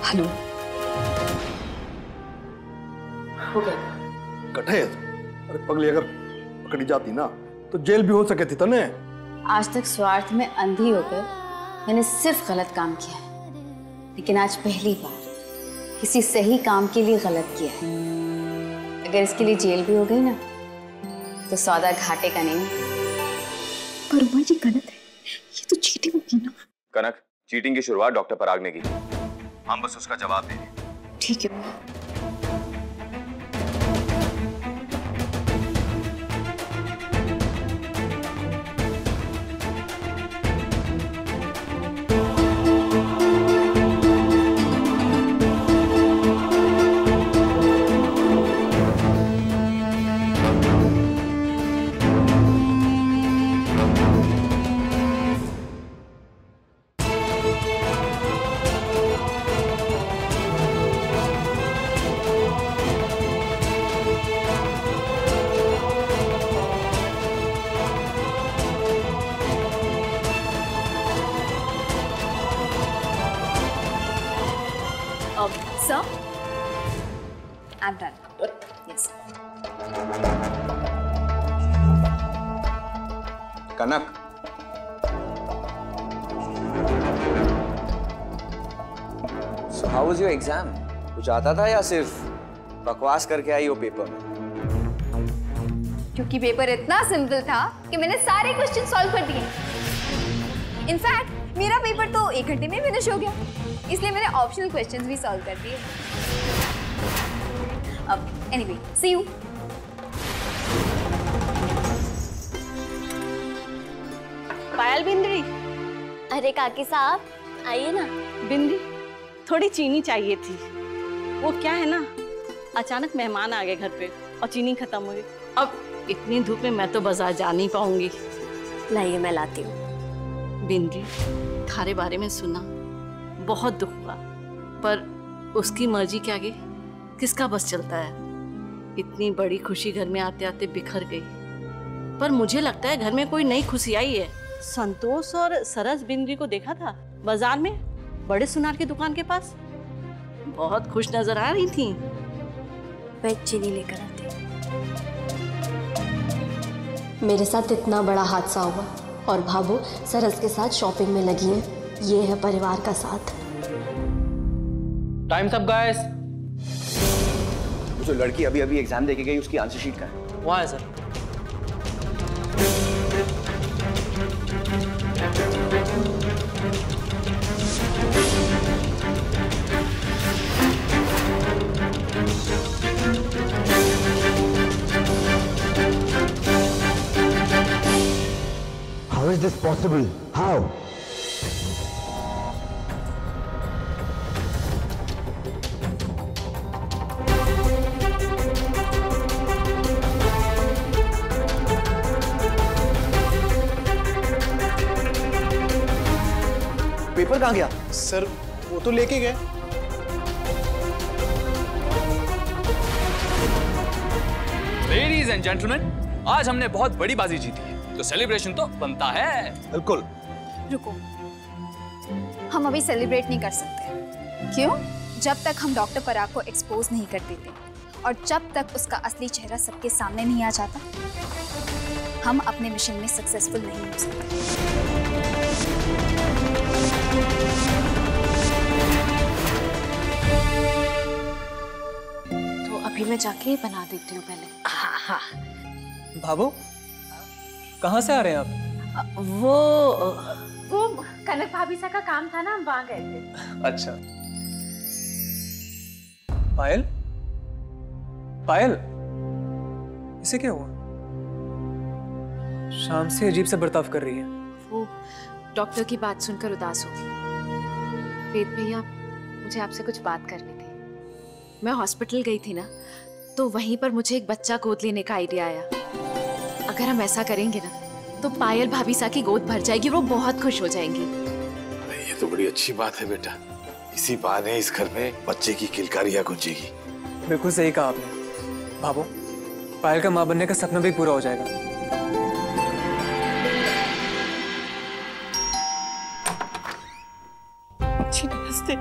हेलो, हो गया? कटे, अरे पगली, अगर पकड़ी जाती ना तो जेल भी हो सके थी तने। आज तक स्वार्थ में अंधी होकर मैंने सिर्फ गलत काम किया है। लेकिन आज पहली बार किसी सही काम के लिए गलत किया है। अगर इसके लिए जेल भी हो गई ना तो सौदा घाटे का नहीं। पर उमा ये गलत है, ये तो चीटिंग होगी ना। कनक, चीटिंग की शुरुआत डॉक्टर पराग ने की, हम बस उसका जवाब दे रहे। ठीक है। Sir, I'm done. Yes. Kanak, so how was your exam? कुछ आता था या सिर्फ बकवास करके आई हो पेपर में? क्योंकि पेपर इतना सिंपल था कि मैंने सारे क्वेश्चन सॉल्व कर दिए। इनफैक्ट मेरा पेपर तो 1 घंटे में फिनिश हो गया, इसलिए मैंने ऑप्शनल क्वेश्चंस भी सॉल्व कर दिए। अब एनीवे, सी यू। पायल बिंद्री। अरे काकी साहब आइए ना। बिंद्री, थोड़ी चीनी चाहिए थी। वो क्या है ना, अचानक मेहमान आ गए घर पे और चीनी खत्म हो गई। अब इतनी धूप में मैं तो बाजार जा नहीं पाऊंगी। लाइए मैं लाती हूँ। बिंद्री, थारे बारे में सुना, बहुत दुख हुआ, पर उसकी मर्जी के आगे किसका बस चलता है। इतनी बड़ी खुशी घर में आते आते बिखर गई। पर मुझे लगता है घर में कोई नई खुशी आई है। संतोष और सरस बिंद्री को देखा था बाजार में, बड़े सुनार की दुकान के पास। बहुत खुश नजर आ रही थी। मैं चीनी लेकर आती हूँ। मेरे साथ इतना बड़ा हादसा हुआ और भाभू सरस के साथ शॉपिंग में लगी है। ये है परिवार का साथ। Times up guys. जो लड़की अभी अभी एग्जाम देके गई उसकी आंसर शीट का है। वहाँ है sir. How is this possible? How? Paper कहाँ गया? सर वो तो लेके गए। लेडीज एंड जेंटलमैन, आज हमने बहुत बड़ी बाजी जीती है, तो सेलिब्रेशन तो बनता है। बिल्कुल। रुको, हम अभी सेलिब्रेट नहीं कर सकते। क्यों? जब तक हम डॉक्टर पराग को एक्सपोज नहीं कर देते और जब तक उसका असली चेहरा सबके सामने नहीं आ जाता, हम अपने मिशन में सक्सेसफुल नहीं हो सकते। तो अभी मैं जाके बना देती हूँ पहले। हाँ। भाभू, कहाँ से आ रहे हैं आप? वो कनक भाभी सा का काम था ना, हम वहां गए थे। अच्छा। पायल, पायल, इसे क्या हुआ? शाम से अजीब सा बर्ताव कर रही है। वो डॉक्टर की बात सुनकर उदास होगी। वेद भैया, मुझे आपसे कुछ बात करनी थी। मैं हॉस्पिटल गई थी ना, तो वहीं पर मुझे एक बच्चा गोद लेने का आइडिया आया। अगर हम ऐसा करेंगे ना, तो पायल भाभी सा की गोद भर जाएगी, वो बहुत खुश हो जाएंगी। ये तो बड़ी अच्छी बात है बेटा। इसी बहाने इस घर में बच्चे की किलकारियां गूंजेगी। बिल्कुल सही कहा आपने। भाभू, पायल का माँ बनने का सपना भी पूरा हो जाएगा। जी नमस्ते।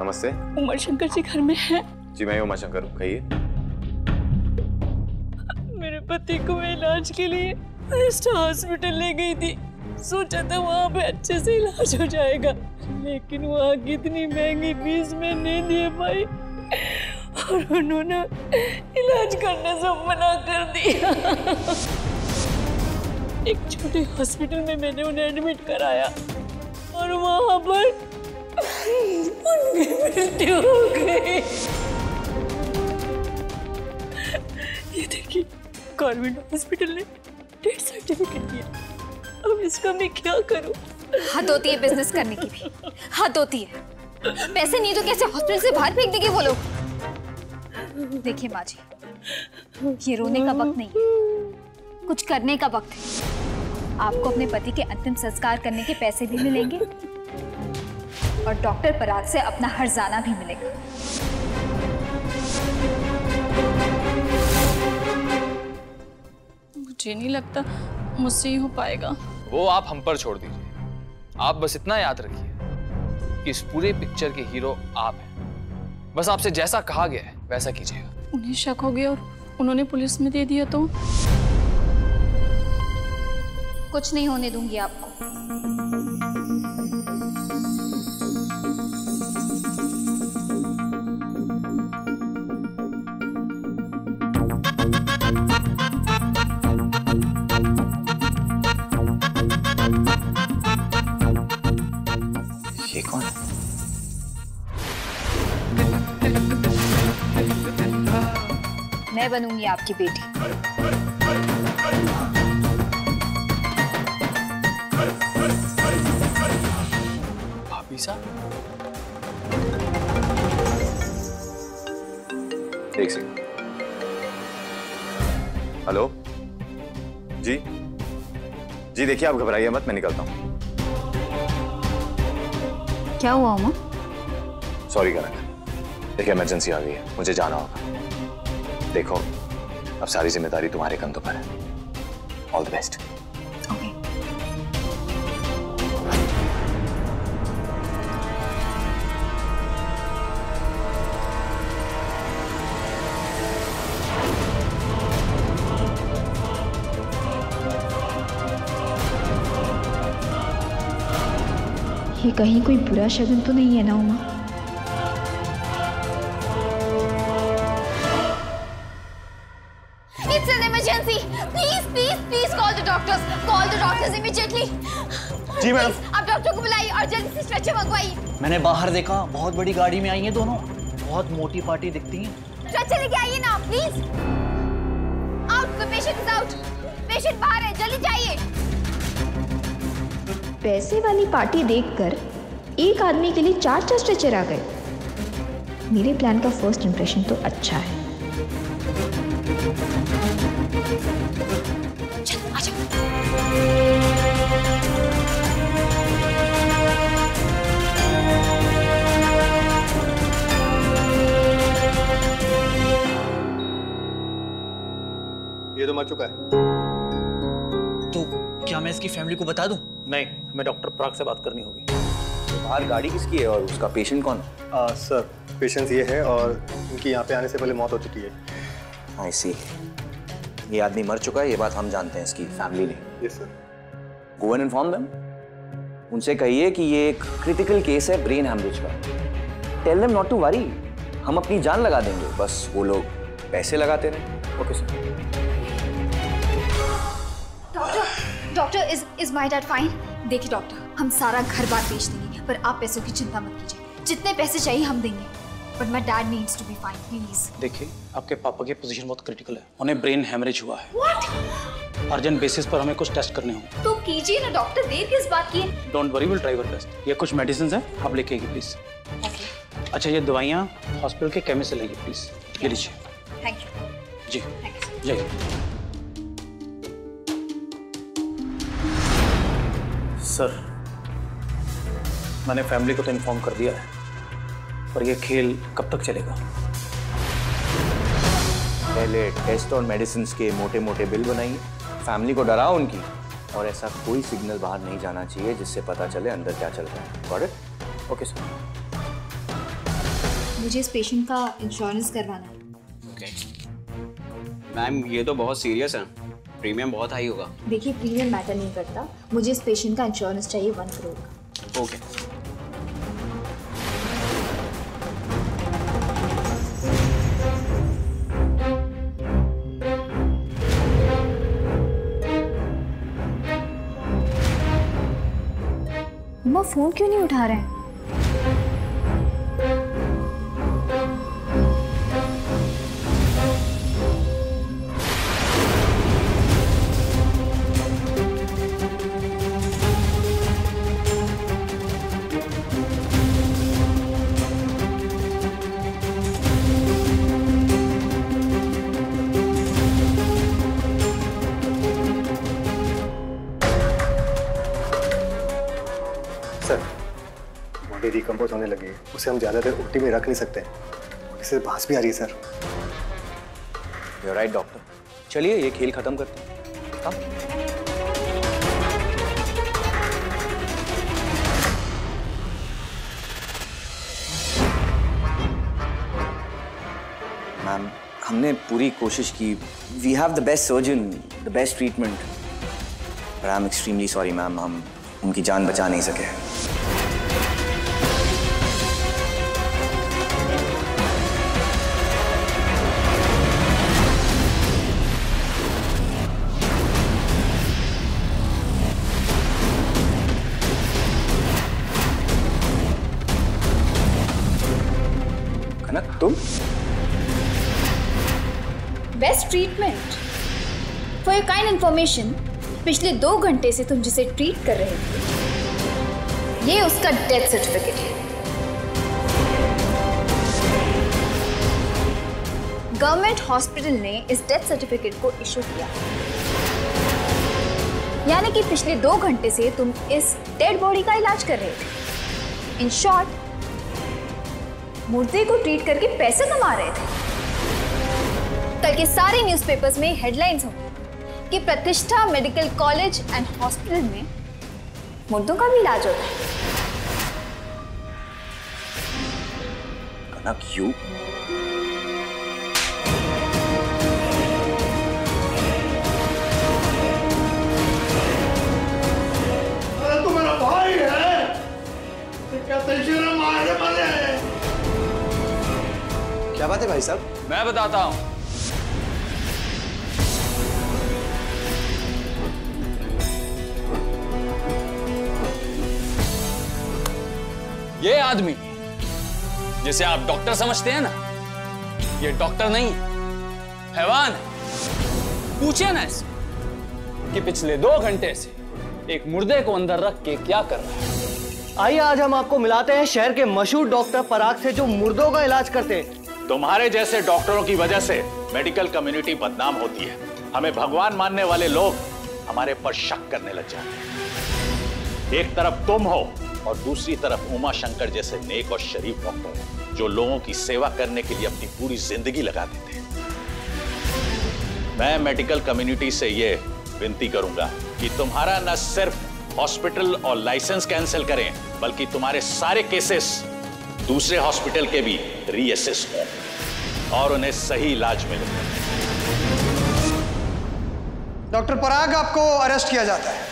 नमस्ते। उमा शंकर जी घर में है? जी मैं उमा शंकर हूँ, कहिए। मेरे पति को मैं इलाज के लिए हॉस्पिटल ले गई थी। सोचा था वहाँ पे अच्छे से इलाज हो जाएगा, लेकिन वहाँ कितनी महंगी फीस में नहीं दे पाई और उन्होंने इलाज करने से मना कर दिया। एक छोटे हॉस्पिटल में मैंने उन्हें एडमिट कराया और वहाँ पर उनकी मृत्यु हो गई। ये देखिए, गवर्नमेंट हॉस्पिटल ने डेथ सर्टिफिकेट दिया। अब इसका मैं क्या करूं? हद होती है बिजनेस करने की भी, हद होती है। पैसे नहीं तो कैसे हॉस्पिटल से बाहर फेंक देंगे वो लोग। देखिए माँ जी, ये रोने का वक्त नहीं है, कुछ करने का वक्त है। आपको अपने पति के अंतिम संस्कार करने के पैसे भी मिलेंगे और डॉक्टर पराग से अपना हर्जाना भी मिलेगा। मुझे नहीं लगता मुझसे ही हो पाएगा। वो आप हम पर छोड़ दीजिए। आप बस इतना याद रखिए कि इस पूरे पिक्चर के हीरो आप हैं। बस आपसे जैसा कहा गया है वैसा कीजिएगा। उन्हें शक हो गया और उन्होंने पुलिस में दे दिया तो? कुछ नहीं होने दूंगी आपको। ये कौन है? मैं बनूंगी आपकी बेटी। भाभी साहब, एक सेकंड। हेलो जी जी, देखिए आप घबराइए मत, मैं निकलता हूँ। क्या हुआ उमा? सॉरी कनक, देखिए इमरजेंसी आ गई है, मुझे जाना होगा। देखो अब सारी जिम्मेदारी तुम्हारे कंधों पर है। All the best. ये कहीं कोई बुरा शगुन तो नहीं है ना Uma? It's an emergency. Please, please, please call the doctors. Call the doctors immediately. जी मैडम। आप डॉक्टर को बुलाइए और जल्दी से स्ट्रेचर मंगवाइए। मैंने बाहर देखा, बहुत बड़ी गाड़ी में आई हैं दोनों, बहुत मोटी पार्टी दिखती हैं। स्ट्रेचर लेके आइए ना please. Out, the patient is out. Patient बाहर है, जल्दी जाइए। पैसे वाली पार्टी देखकर एक आदमी के लिए 4 स्ट्रेचर आ गए। मेरे प्लान का फर्स्ट इंप्रेशन तो अच्छा है। चल, आ जाओ। ये तो मर चुका है। तो क्या मैं इसकी फैमिली को बता दूं? नहीं, हमें डॉक्टर पराग से बात करनी होगी। तो बाहर गाड़ी किसकी है और उसका पेशेंट कौन है? सर, पेशेंट ये है और इनकी यहाँ पे आने से पहले मौत हो चुकी है। आई सी। ये आदमी मर चुका है, ये बात हम जानते हैं, इसकी फैमिली नहीं। Yes sir. Go and inform them. उनसे कहिए कि ये एक क्रिटिकल केस है ब्रेन हैमरेज का। Tell them not to worry, हम अपनी जान लगा देंगे, बस वो लोग पैसे लगाते रहे। Okay sir. Doctor, is my dad fine? देखिए डॉक्टर, हम सारा घर बार बेच देंगे, पर आप पैसों की चिंता मत कीजिए। जितने पैसे चाहिए हम देंगे, but my dad needs to be fine, please. देखिए, आपके पापा की पोजीशन बहुत क्रिटिकल है, उन्हें ब्रेन हैमरेज हुआ है। व्हाट? अर्जेंट बेसिस पर हमें कुछ टेस्ट करने होंगे। तो कीजिए ना डॉक्टर, देर किस बात की है? Don't worry, will try our best. ये कुछ मेडिसिन है, आप लेके आइए प्लीज। अच्छा, ये दवाइयाँ हॉस्पिटल के केमिस्ट से लाइए प्लीज। ये लीजिए। Thank you. जी, जाइए। सर, मैंने फैमिली को तो इन्फॉर्म कर दिया है, पर ये खेल कब तक चलेगा? पहले टेस्ट और मेडिसिन के मोटे मोटे बिल बनाइए, फैमिली को डराओ उनकी, और ऐसा कोई सिग्नल बाहर नहीं जाना चाहिए जिससे पता चले अंदर क्या चल रहा है। Got it? Okay sir. मुझे इस पेशेंट का इंश्योरेंस करवाना है। ओके मैम, ये तो बहुत सीरियस है। प्रीमियम बहुत हाई होगा। देखिए प्रीमियम मैटर नहीं करता, मुझे इस पेशेंट का इंश्योरेंस चाहिए 1 करोड़ का। ओके। अम्मा फोन क्यों नहीं उठा रहे हैं? डिकम्पोज होने लगी है, उसे हम ज़्यादा देर ओटी में रख नहीं सकते, इससे बांस भी आ रही है सर। You're right, doctor. चलिए ये खेल खत्म करते हैं। मैम, हमने पूरी कोशिश की। We have the best surgeon, the best treatment, but I am extremely sorry ma'am, हम उनकी जान बचा नहीं सके। तुम best treatment for your kind information, पिछले 2 घंटे से तुम जिसे ट्रीट कर रहे थे, ये उसका डेथ सर्टिफिकेट है। गवर्नमेंट हॉस्पिटल ने इस डेथ सर्टिफिकेट को इशू किया, यानी कि पिछले 2 घंटे से तुम इस डेड बॉडी का इलाज कर रहे थे। इन शॉर्ट, मुर्दे को ट्रीट करके पैसे कमा रहे थे। कल के सारे न्यूज़पेपर्स में हेडलाइंस होंगी कि प्रतिष्ठा मेडिकल कॉलेज एंड हॉस्पिटल में मुर्दों का भी इलाज होता है। कनक, यू तो मेरा भाई है, क्या शर्म आ रही है? क्या बात है भाई साहब? मैं बताता हूं। ये आदमी जिसे आप डॉक्टर समझते हैं ना, ये डॉक्टर नहीं है, हैवान है। पूछे ना इससे कि पिछले 2 घंटे से एक मुर्दे को अंदर रख के क्या कर रहा है। आइए आज हम आपको मिलाते हैं शहर के मशहूर डॉक्टर पराग से, जो मुर्दों का इलाज करते हैं। तुम्हारे जैसे डॉक्टरों की वजह से मेडिकल कम्युनिटी बदनाम होती है। हमें भगवान मानने वाले लोग हमारे पर शक करने लग जाते हैं। एक तरफ तुम हो और दूसरी तरफ उमा शंकर जैसे नेक और शरीफ डॉक्टर, जो लोगों की सेवा करने के लिए अपनी पूरी जिंदगी लगा देते हैं। मैं मेडिकल कम्युनिटी से ये विनती करूंगा कि तुम्हारा न सिर्फ हॉस्पिटल और लाइसेंस कैंसिल करें, बल्कि तुम्हारे सारे केसेस दूसरे हॉस्पिटल के भी रीअसेस हों और उन्हें सही इलाज मिले। डॉक्टर पराग, आपको अरेस्ट किया जाता है।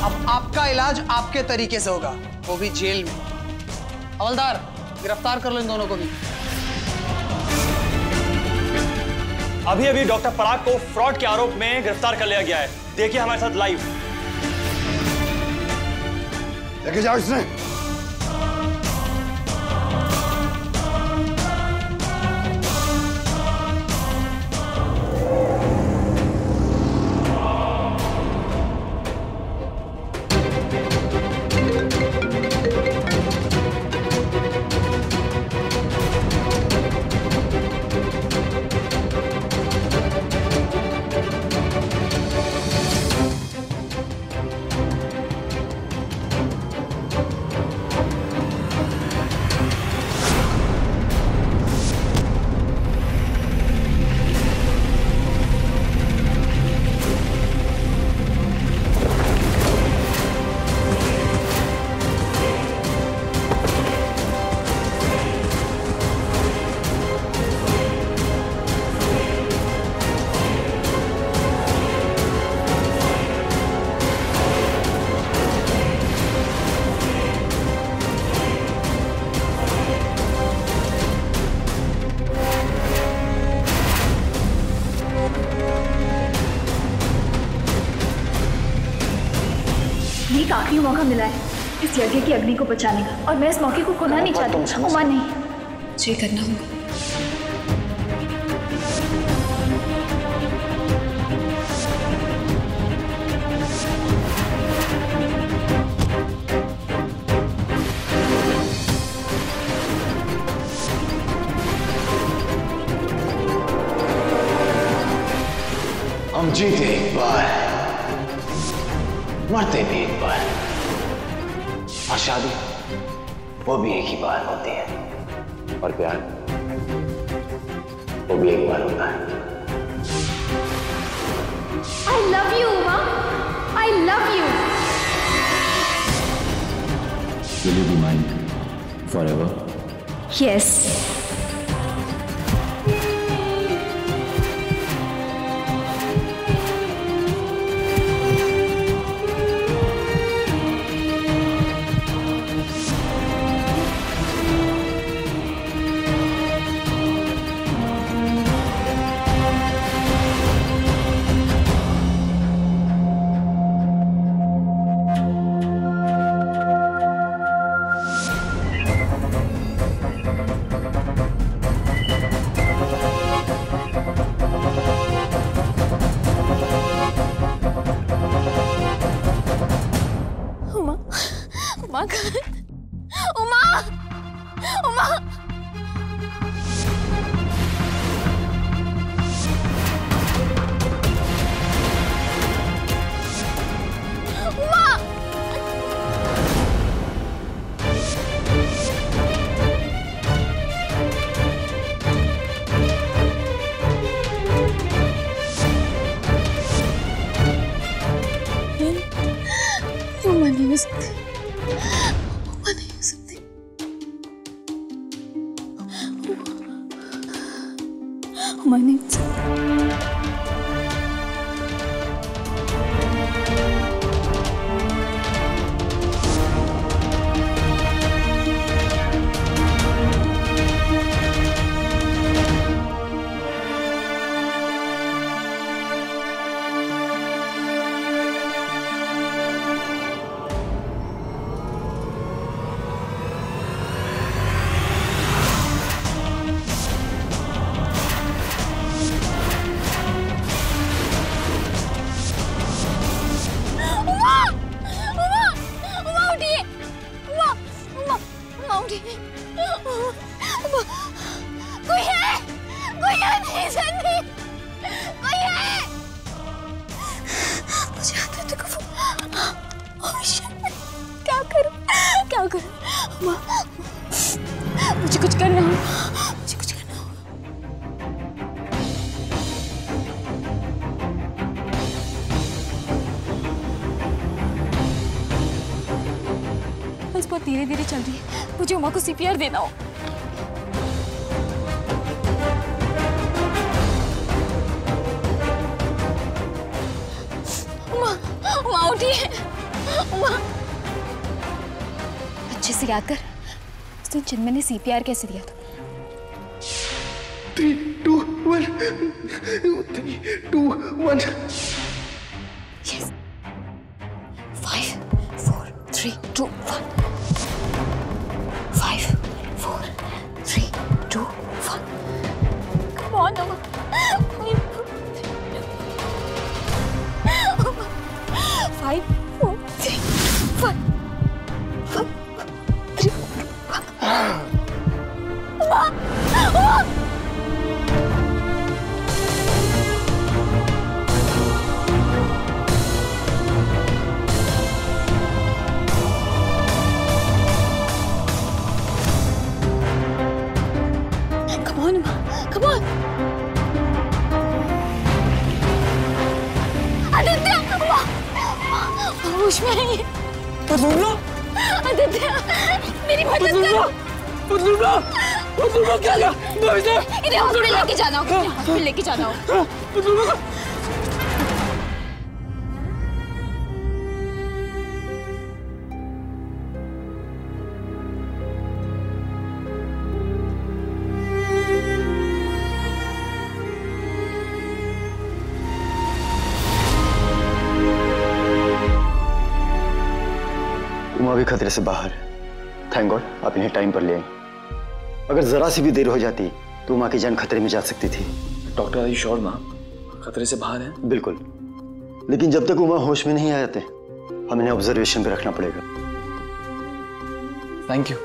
अब आपका इलाज आपके तरीके से होगा, वो भी जेल में। हवलदार, गिरफ्तार कर लो इन दोनों को भी। अभी अभी डॉक्टर पराग को फ्रॉड के आरोप में गिरफ्तार कर लिया गया है। देखिए हमारे साथ लाइव। लेके जाओ इसने। मौका मिला है इस यज्ञ की अग्नि को बचाने का, और मैं इस मौके को खोना नहीं चाहती। उमा नहीं, मुझे करना होगा। हम जीते एक बार, मरते भी एक बार, और शादी वो भी एक ही बार होती है, और प्यार वो भी एक बार होता है। I love you, Uma. I love you. Will you be mine forever? Yes. धीरे धीरे चल रही है, मुझे उमा को सीपीआर देना हो। उमा, उमा उठिए, उमा। अच्छे से याद कर, उस दिन चिन्मय ने सीपीआर कैसे दिया था? 3, 2, 1 3, 2, 1 Yes. 5, 4, 3, 2, 1 5, 4, 3, 2, 1 Come on, Uma. 5, 4, 3, 2, 1 5, 4, 3, 2, 1 Uma! Uma! Come on! Aditya! होश में है ये। आदित्य! मेरी मदद कर! क्या किया? इन्हें हॉस्पिटल लेके जाना होगा। हॉस्पिटल लेके जाना होगा। भी खतरे से बाहर है। थैंक गॉड आप इन्हें टाइम पर ले आई। अगर जरा सी भी देर हो जाती तो माँ की जान खतरे में जा सकती थी। डॉक्टर आर यू श्योर माँ खतरे से बाहर है? बिल्कुल, लेकिन जब तक उमा होश में नहीं आ जाते हमें इन्हें ऑब्जर्वेशन पे रखना पड़ेगा। Thank you.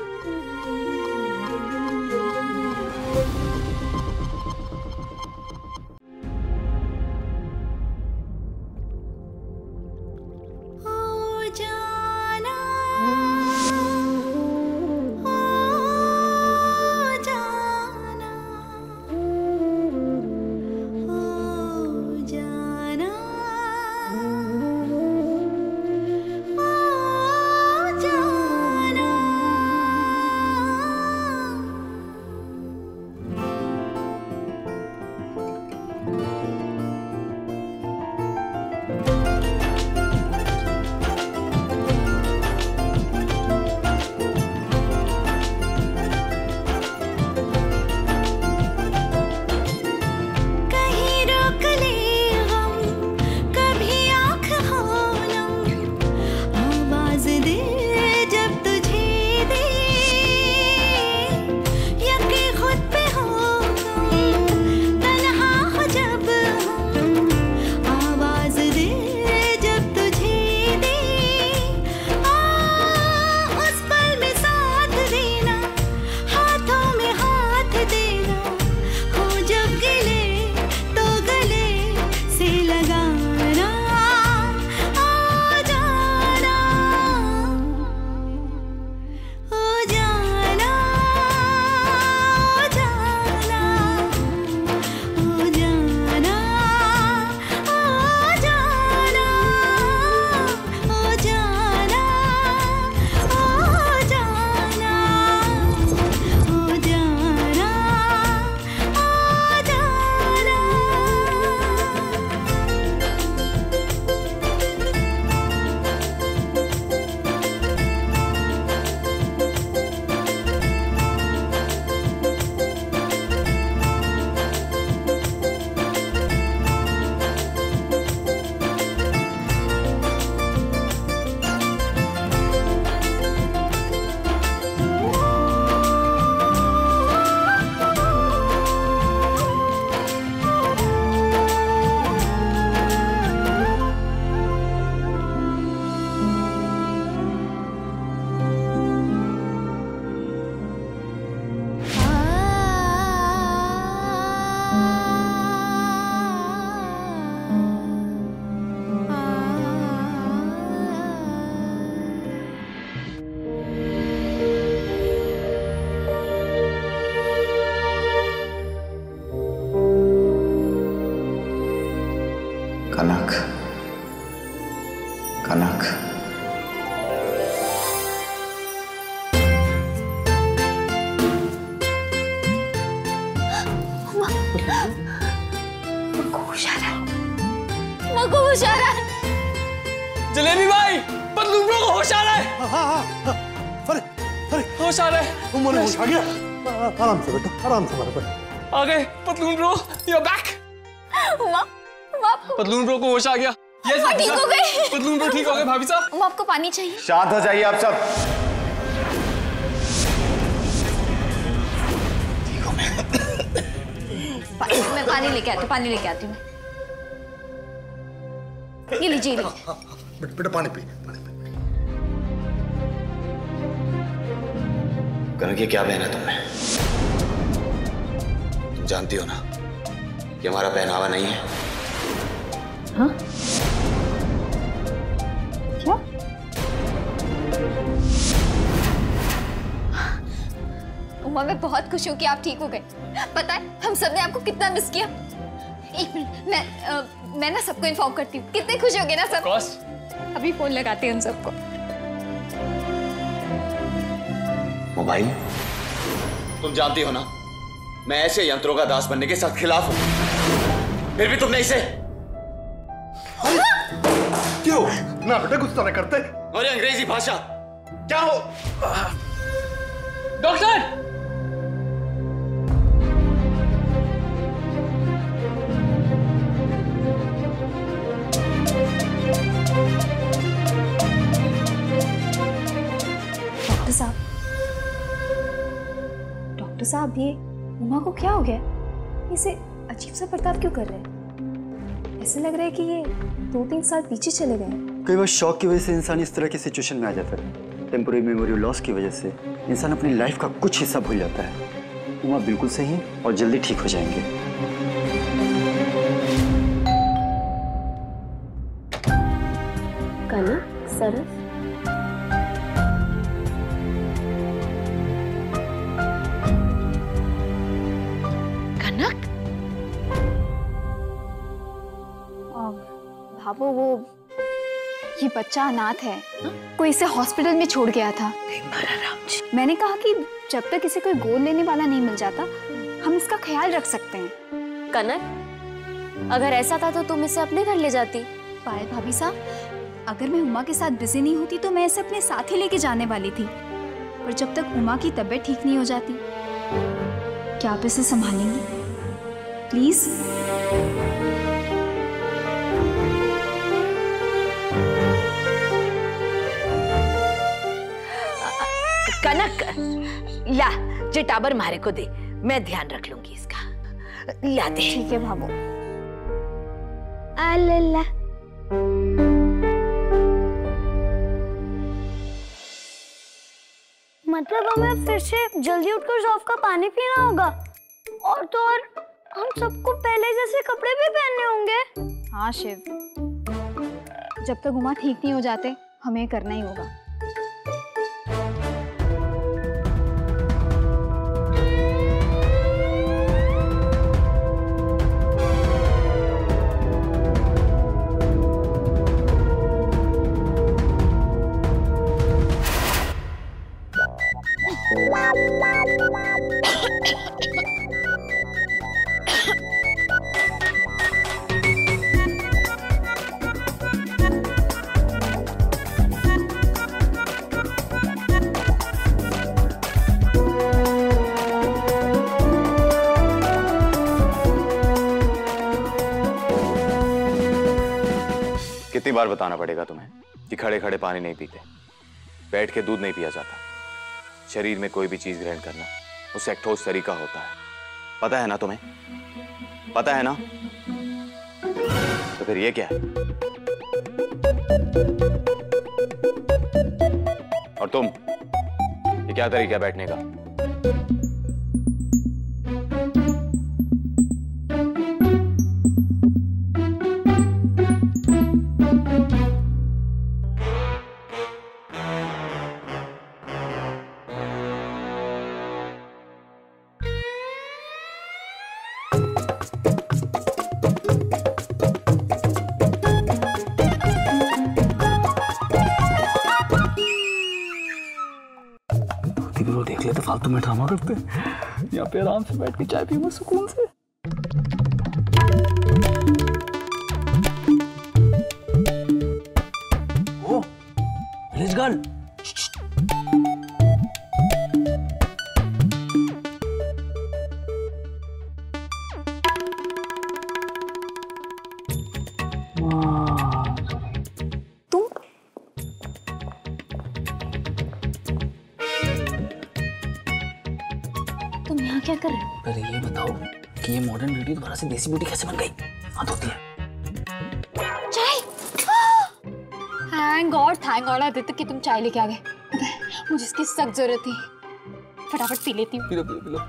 कनक, कनक। होश आ रहा है। जलेबी भाई, पतलू ब्रो को होश आ रहा है। अरे अरे होश आ रहा है। उम्र होश आ गया। आराम से बेटा, आराम से बेटा। आ गए पतलून ब्रो, यू आर बैक। पतलून ब्रो को होश आ गया। यस ठीक हो गए। पतलून ब्रो ठीक हो गए भाभी साहब। आपको पानी चाहिए? शांत हो जाइए आप सब। मैं पानी लेके आती हूँ, पानी लेके आती हूँ। ये लीजिए बेटा पानी पी, पानी पी। कनक, ये क्या पहना तुमने? तुम जानती हो ना कि हमारा पहनावा नहीं है। हाँ? क्या? उमा, मैं बहुत खुश हूँ कि आप ठीक हो गए। पता है हम सबने आपको कितना मिस किया। एक मिनट, मैं ना सबको इन्फॉर्म करती हूँ। कितने खुश हो गए ना सब। अभी फोन लगाते हैं उन सबको। मोबाइल? तुम जानती हो ना मैं ऐसे यंत्रों का दास बनने के सख्त खिलाफ हूं, फिर भी तुमने इसे क्यों? ना बेटा गुस्सा न करते। और ये अंग्रेजी भाषा क्या हो? डॉक्टर! डॉक्टर साहब ये उमा को क्या हो गया? इसे अजीब सा बर्ताव क्यों कर रहे हैं? ऐसे लग रहा है कि ये 2-3 साल पीछे चले गए। कई बार शॉक की वजह से इंसान इस तरह की सिचुएशन में आ जाता है। टेम्पोररी मेमोरी लॉस की वजह से इंसान अपनी लाइफ का कुछ हिस्सा भूल जाता है। उमा बिल्कुल सही है और जल्दी ठीक हो जाएंगे। कनक, सरस, कनक, भाभो वो ये बच्चा अनाथ है, कोई इसे हॉस्पिटल में छोड़ गया था। मैंने कहा कि जब तक इसे कोई गोद लेने वाला नहीं मिल जाता हम इसका ख्याल रख सकते हैं। कनक, अगर ऐसा था तो तुम इसे अपने घर ले जाती। पायल भाभी साहब, अगर मैं उमा के साथ बिजी नहीं होती तो मैं इसे अपने साथ ही लेके जाने वाली थी, पर जब तक उमा की तबीयत ठीक नहीं हो जाती, क्या आप इसे संभालेंगी प्लीज? कनक, ला जे टाबर मारे को दे, मैं ध्यान रख लूंगी इसका। ला दे। ठीक है भाभो। अल्लाह, मतलब हमें फिर से जल्दी उठकर ज़ौफ़ का पानी पीना होगा, और तो और हम सबको पहले जैसे कपड़े भी पहनने होंगे। हाँ शिव, जब तक उमा ठीक नहीं हो जाते हमें करना ही होगा। कितनी बार बताना पड़ेगा तुम्हें कि खड़े खड़े पानी नहीं पीते, बैठ के दूध नहीं पिया जाता। शरीर में कोई भी चीज ग्रहण करना उससे एक ठोस तरीका होता है, पता है ना तुम्हें? पता है ना? तो फिर ये क्या है? और तुम, ये क्या तरीका है बैठने का? देख ले तो फालतू में ड्रामा करते, यहाँ पे आराम से बैठ के चाय पीऊंगा सुकून से। ओ, विलेज गर्ल। क्या कर रहे हो? पहले ये बताओ कि ये मॉडर्न ब्यूटी दोबारा से देसी ब्यूटी कैसे बन गई? बात होती है। चाय। थैंक गॉड आदित्य कि तुम चाय लेके आ गए। मुझे इसकी सख्त जरूरत थी। फटाफट पी लेती हूँ। P low P low P low.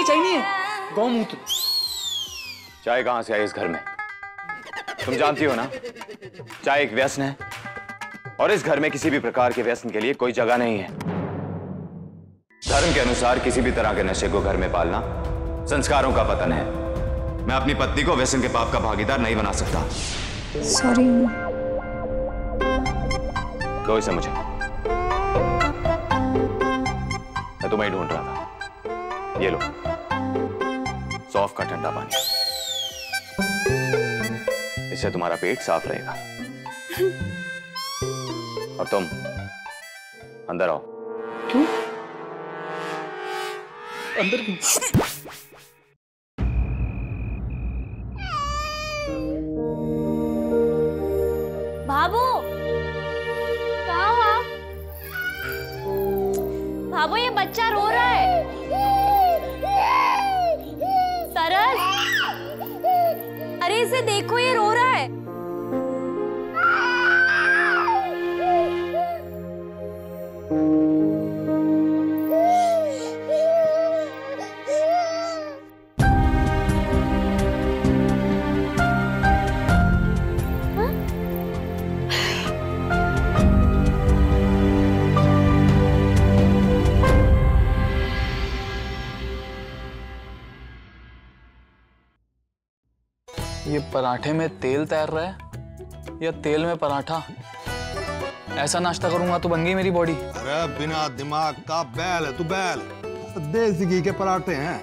चाहिए गौमूत्र। चाय कहां से आई इस घर में? तुम जानती हो ना, चाय एक व्यसन है और इस घर में किसी भी प्रकार के व्यसन के लिए कोई जगह नहीं है। धर्म के अनुसार किसी भी तरह के नशे को घर में पालना संस्कारों का पतन है। मैं अपनी पत्नी को व्यसन के पाप का भागीदार नहीं बना सकता। सॉरी। दो इसे मुझे। मैं तुम्हें ढूंढ रहा था। ये लो, सौंफ का ठंडा पानी। इससे तुम्हारा पेट साफ रहेगा। और तुम अंदर आओ। क्यों? अंदर क्यों? बाबू कहाँ हो आप? बाबू ये बच्चा रो रहा है। सरस, अरे इसे देखो, ये रो रहा है। ये पराठे में तेल तैर रहा है या तेल में पराठा? ऐसा नाश्ता करूंगा तो बन गई मेरी बॉडी। अरे बिना दिमाग का बैल है तू, बैल। देसी घी के पराठे हैं,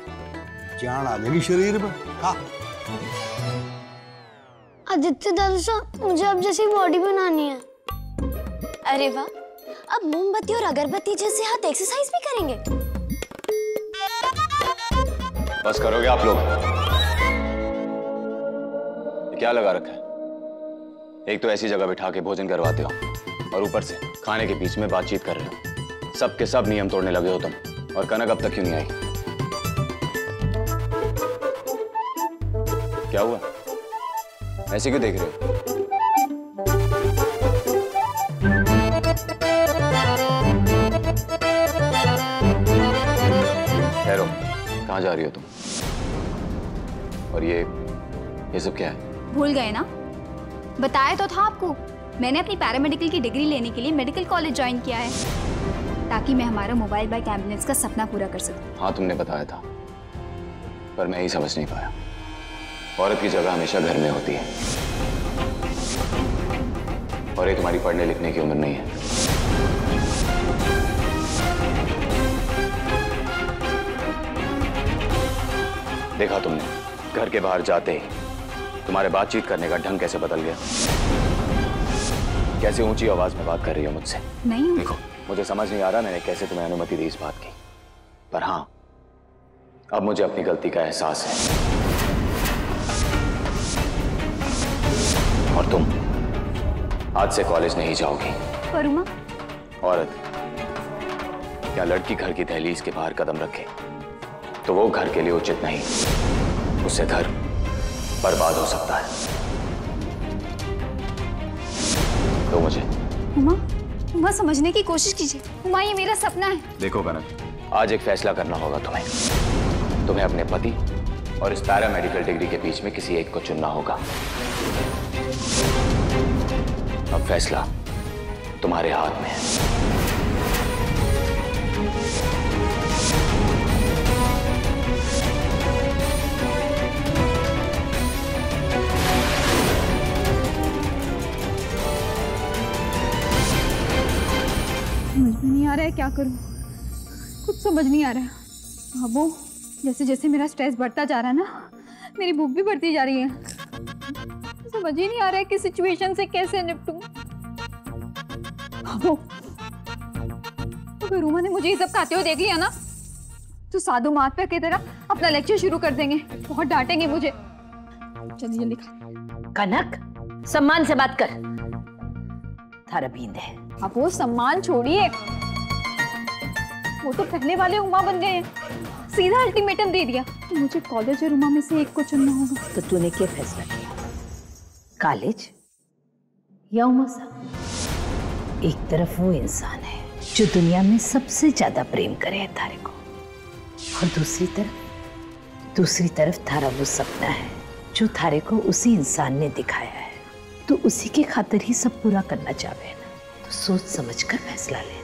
जान आ जाएगी शरीर में। खा। आदित्य दादू साहब, मुझे अब जैसी बॉडी बनानी है। अरे वाह, अब मोमबत्ती और अगरबत्ती जैसे हाथ एक्सरसाइज भी करेंगे। बस करोगे आप लोग? क्या लगा रखा है? एक तो ऐसी जगह बिठा के भोजन करवाते हो और ऊपर से खाने के बीच में बातचीत कर रहे हो। सबके सब नियम तोड़ने लगे हो तुम। और कनक अब तक क्यों नहीं आई? क्या हुआ? ऐसे क्यों देख रहे हो? ठहरो, कहाँ जा रही हो तुम? और ये सब क्या है? भूल गए ना? बताया तो था आपको, मैंने अपनी पैरामेडिकल की डिग्री लेने के लिए मेडिकल कॉलेज ज्वाइन किया है, ताकि मैं हमारा मोबाइल बाइक एम्बुलेंस का सपना पूरा कर सकूं। हाँ, तुमने बताया था, पर मैं ही समझ नहीं पाया। औरत की जगह हमेशा घर में होती है, और ये तुम्हारी पढ़ने लिखने की उम्र नहीं है। देखा तुमने, घर के बाहर जाते ही तुम्हारे बातचीत करने का ढंग कैसे बदल गया। कैसे ऊंची आवाज में बात कर रही हो मुझसे। नहीं हूं। देखो, मुझे समझ नहीं आ रहा मैंने कैसे तुम्हें अनुमति दी इस बात की, पर हाँ, अब मुझे अपनी गलती का एहसास है। और तुम आज से कॉलेज नहीं जाओगी। पर उमा, औरत क्या लड़की घर की दहलीज के बाहर कदम रखे तो वो घर के लिए उचित नहीं, उससे घर बर्बाद हो सकता है। तो मुझे उमा समझने की कोशिश कीजिए। उमा, ये मेरा सपना है। देखो कनक, आज एक फैसला करना होगा तुम्हें अपने पति और इस पैरामेडिकल डिग्री के बीच में किसी एक को चुनना होगा। अब फैसला तुम्हारे हाथ में है। समझ में नहीं आ रहा है क्या करूं, कुछ समझ नहीं आ रहा है। बाबू, जैसे जैसे मेरा स्ट्रेस बढ़ता जा रहा है ना, मेरी भूख भी बढ़ती जा रही है। समझ ही नहीं आ रहा है कि सिचुएशन से कैसे निपटूं। बाबू, अगर रूमा ने मुझे ये सब खाते हुए देख लिया ना, तो साधु महात्मा की तरह अपना लेक्चर शुरू कर देंगे, बहुत डांटेंगे मुझे। जल्दी जल्दी खा। कनक, सम्मान से बात कर। थारा बींद है। अब वो सम्मान छोड़िए, वो तो पहले वाले उमा बन गए हैं। सीधा अल्टीमेटम दे दिया तो मुझे कॉलेज और उमा में से एक को चुनना होगा। तो तूने क्या फैसला किया, कॉलेज या उमा साहब? एक तरफ वो इंसान है जो दुनिया में सबसे ज्यादा प्रेम करे है थारे को, और दूसरी तरफ थारा वो सपना है जो थारे को उसी इंसान ने दिखाया है। तो उसी के खातिर ही सब पूरा करना चाहे ना, तो सोच समझ कर फैसला लेना।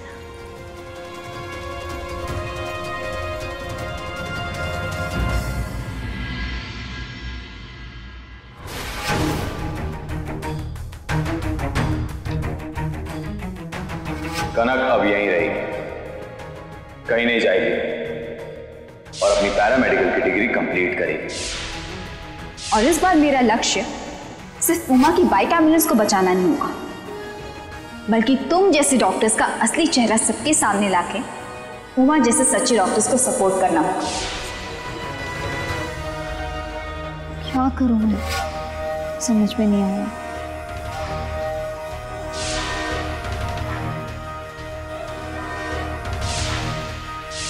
कनक अब यहीं रहेगी, कहीं नहीं जाएगी और अपनी पैरामेडिकल की डिग्री कंप्लीट करेगी। और इस बार मेरा लक्ष्य सिर्फ उमा की बाइक एम्बुलेंस को बचाना नहीं होगा, बल्कि तुम जैसे डॉक्टर्स का असली चेहरा सबके सामने लाके उमा जैसे सच्चे डॉक्टर्स को सपोर्ट करना होगा। क्या करूं मैं, समझ में नहीं आया।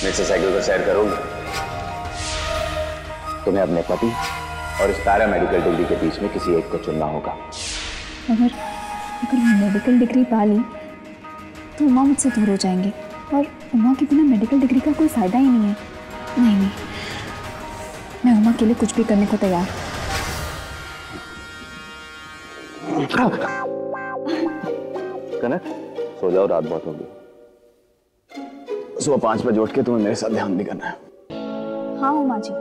मेरे से साइकिल पर सैर करोगे? तुम्हें अपने पति और इस पैरामेडिकल डिग्री के बीच में किसी एक को चुनना होगा। अगर मैं मेडिकल डिग्री पा ली तो उमा मुझसे दूर हो जाएंगे, और उमा के बिना मेडिकल डिग्री का कोई फायदा ही नहीं है। नहीं, मैं उमा के लिए कुछ भी करने को तैयार। कनक, सो जाओ, रात बहुत होगी। सुबह 5 बजे उठ के तुम्हें मेरे साथ ध्यान भी करना है। हाँ उमा जी।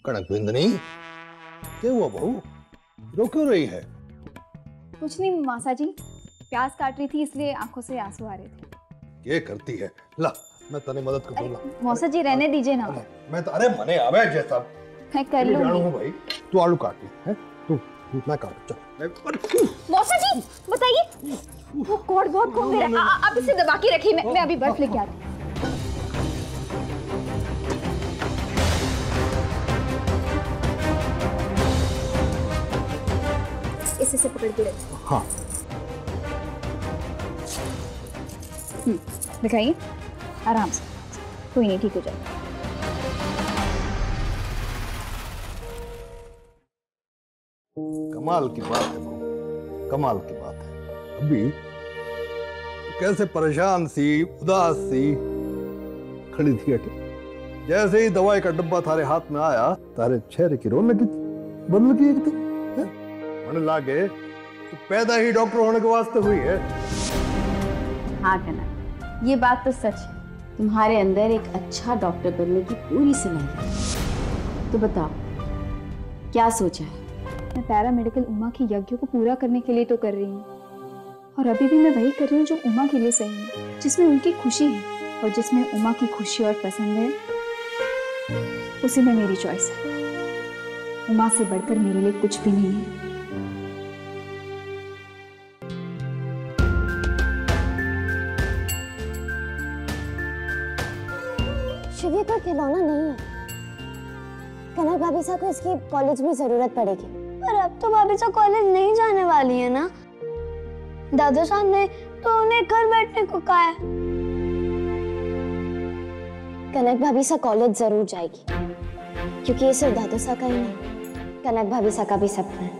कनक बिंदनी, क्या हुआ बहू, रो क्यों रही है? कुछ नहीं मासा जी, प्याज काट रही थी इसलिए आंखों से आंसू आ रहे थे। ये करती है, ला मैं तने मदद कर दूंगा। मौसा जी रहने दीजिए ना। मैं तो, अरे मने आवे जैसा मैं कर लूंगी भाई। तू आलू काट ले, हैं? तू मैं काट, चल। मौसा जी बताइए, वो कोड बहुत घूम रहा है, आप इसे दबा के रखिए, मैं अभी बर्फ लेके आती हूँ। इसे पकड़ के रखिए। हाँ। दिखाइए, आराम से, कोई नहीं, ठीक हो जाएगा। कमाल की बात है बहू, कमाल की बात है। अभी कैसे परेशान सी, उदास सी खड़ी थी अटे, जैसे ही दवाई का डब्बा थारे हाथ में आया, तारे चेहरे की रौनक बदल गई एक थी। मन लागे तो पैदा ही डॉक्टर होने के वास्ते हुई है। हाँ कनक, ये बात तो सच है, तुम्हारे अंदर एक अच्छा डॉक्टर बनने की पूरी सलाहियत है। तो बताओ, क्या सोचा है? मैं पैरामेडिकल उमा की यज्ञ को पूरा करने के लिए तो कर रही हूँ, और अभी भी मैं वही कर रही हूँ जो उमा के लिए सही है, जिसमें उनकी खुशी है, और जिसमें उमा की खुशी और पसंद है उसी में मेरी चॉइस है। उमा से बढ़कर मेरे लिए कुछ भी नहीं है। शिवी का खिलौना नहीं है, कनक भाभी सा को इसकी कॉलेज में जरूरत पड़ेगी। पर अब तो भाभी सा कॉलेज नहीं जाने वाली है ना, दादा साहब ने तो उन्हें घर बैठने को कहा है। कनक भाभी सा कॉलेज जरूर जाएगी, क्योंकि ये सिर्फ दादा सा का ही नहीं, कनक भाभी सा का भी सपना है।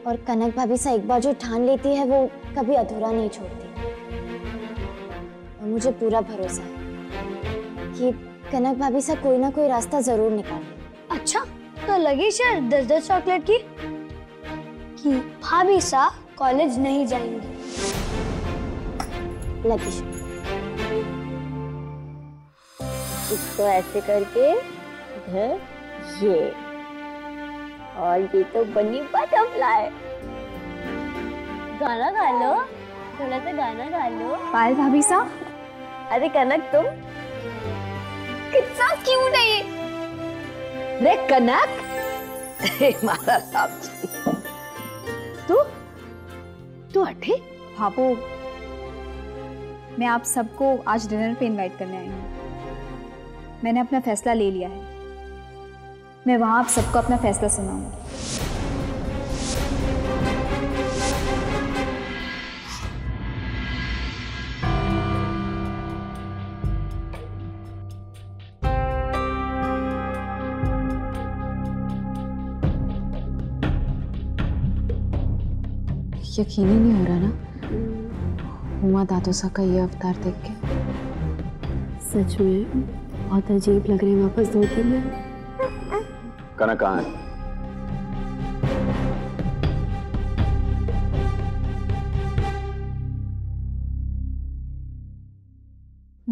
और कनक भाभी सा एक बार जो ठान लेती है वो कभी अधूरा नहीं छोड़ती, और मुझे पूरा भरोसा है कि कनक भाभी सा कोई ना कोई रास्ता जरूर निकाले। अच्छा, तो लगी शायद 10-10 चॉकलेट की कि भाभी सा कॉलेज नहीं जाएंगी। लगी इसको ऐसे करके इधर ये, और ये तो बनी बटरफ्लाई। गाना गा लो, थोड़ा सा गाना गा लो। पायल भाभी सा, अरे कनक तुम कितना क्यूट है ये। रे कनक, मारा साहब जी, तू अठे भाभो, मैं आप सबको आज डिनर पे इनवाइट करने आई हूँ। मैंने अपना फैसला ले लिया है, मैं वहां आप सबको अपना फैसला सुनाऊंगी। यकीन ही नहीं हो रहा ना उमा दादोसा का ये अवतार देख के। सच में बहुत अजीब लग रहे हैं वापस 2 दिन में। कनक कहाँ है?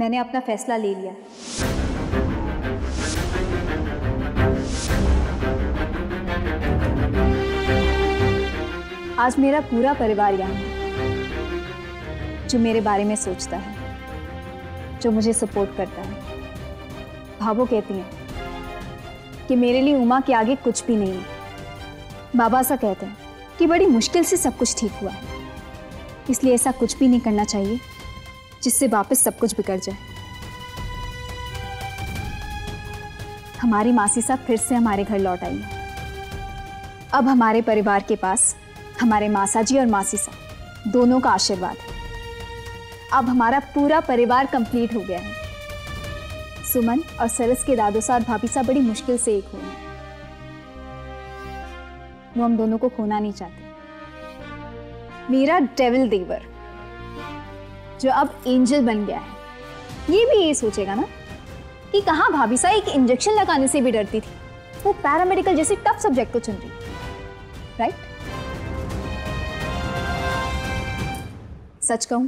मैंने अपना फैसला ले लिया। आज मेरा पूरा परिवार यहाँ है, जो मेरे बारे में सोचता है, जो मुझे सपोर्ट करता है। भाभो कहती हैं कि मेरे लिए उमा के आगे कुछ भी नहीं है। बाबा सा कहते हैं कि बड़ी मुश्किल से सब कुछ ठीक हुआ है, इसलिए ऐसा कुछ भी नहीं करना चाहिए जिससे वापस सब कुछ बिगड़ जाए। हमारी मासी साहब फिर से हमारे घर लौट आई है। अब हमारे परिवार के पास हमारे मासा जी और मासी साहब दोनों का आशीर्वाद है। अब हमारा पूरा परिवार कंप्लीट हो गया है। सुमन और सरस के दादो साहब भाभी साहब बड़ी मुश्किल से एक हुए हैं। वो हम दोनों को खोना नहीं चाहते। मेरा डेविल देवर जो अब एंजल बन गया है, ये भी ये सोचेगा ना कि कहाँ भाभी साहब एक इंजेक्शन लगाने से भी डरती थी, वो पैरामेडिकल जैसे टफ सब्जेक्ट को चुन रही, राइट? सच कहूं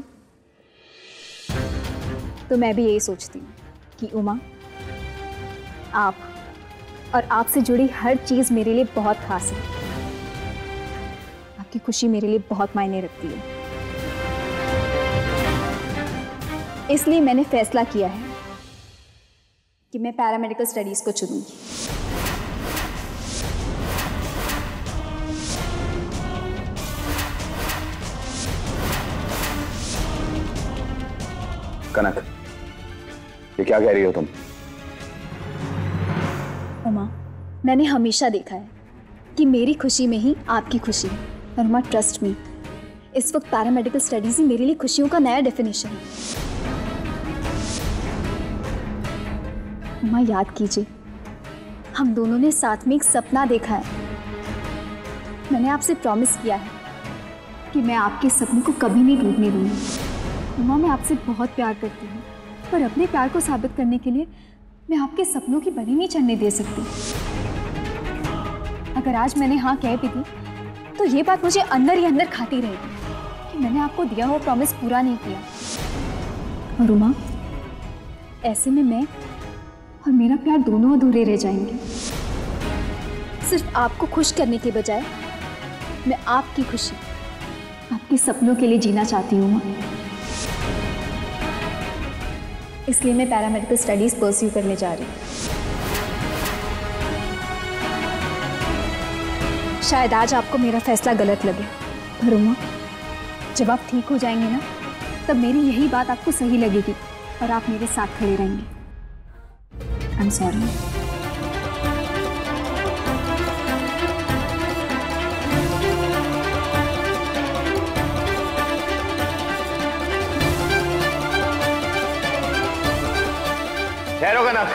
तो मैं भी यही सोचती हूँ कि उमा, आप और आपसे जुड़ी हर चीज मेरे लिए बहुत खास है। आपकी खुशी मेरे लिए बहुत मायने रखती है। इसलिए मैंने फैसला किया है कि मैं पैरामेडिकल स्टडीज को चुनूंगी। कनक, ये क्या कह रही हो तुम? उमा, मैंने हमेशा देखा है कि मेरी खुशी में ही आपकी खुशी है। और उमा, ट्रस्ट मी, इस वक्त पैरामेडिकल स्टडीज ही मेरे लिए खुशियों का नया डेफिनेशन है। उमा, याद कीजिए, हम दोनों ने साथ में एक सपना देखा है। मैंने आपसे प्रॉमिस किया है कि मैं आपके सपने को कभी नहीं टूटने दूंगी। उमा, मैं आपसे बहुत प्यार करती हूँ, पर अपने प्यार को साबित करने के लिए मैं आपके सपनों की बलि नहीं चढ़ने दे सकती। अगर आज मैंने हाँ कह भी दी तो ये बात मुझे अंदर ही अंदर खाती रहेगी कि मैंने आपको दिया हुआ प्रॉमिस पूरा नहीं किया। और उमा, ऐसे में मैं और मेरा प्यार दोनों अधूरे रह जाएंगे। सिर्फ आपको खुश करने के बजाय मैं आपकी खुशी, आपके सपनों के लिए जीना चाहती हूँ। इसलिए मैं पैरामेडिकल स्टडीज परस्यू करने जा रही हूँ। शायद आज आपको मेरा फैसला गलत लगे, पर उमा, जब आप ठीक हो जाएंगे ना, तब मेरी यही बात आपको सही लगेगी और आप मेरे साथ खड़े रहेंगे। I am sorry. ठहरो कनक।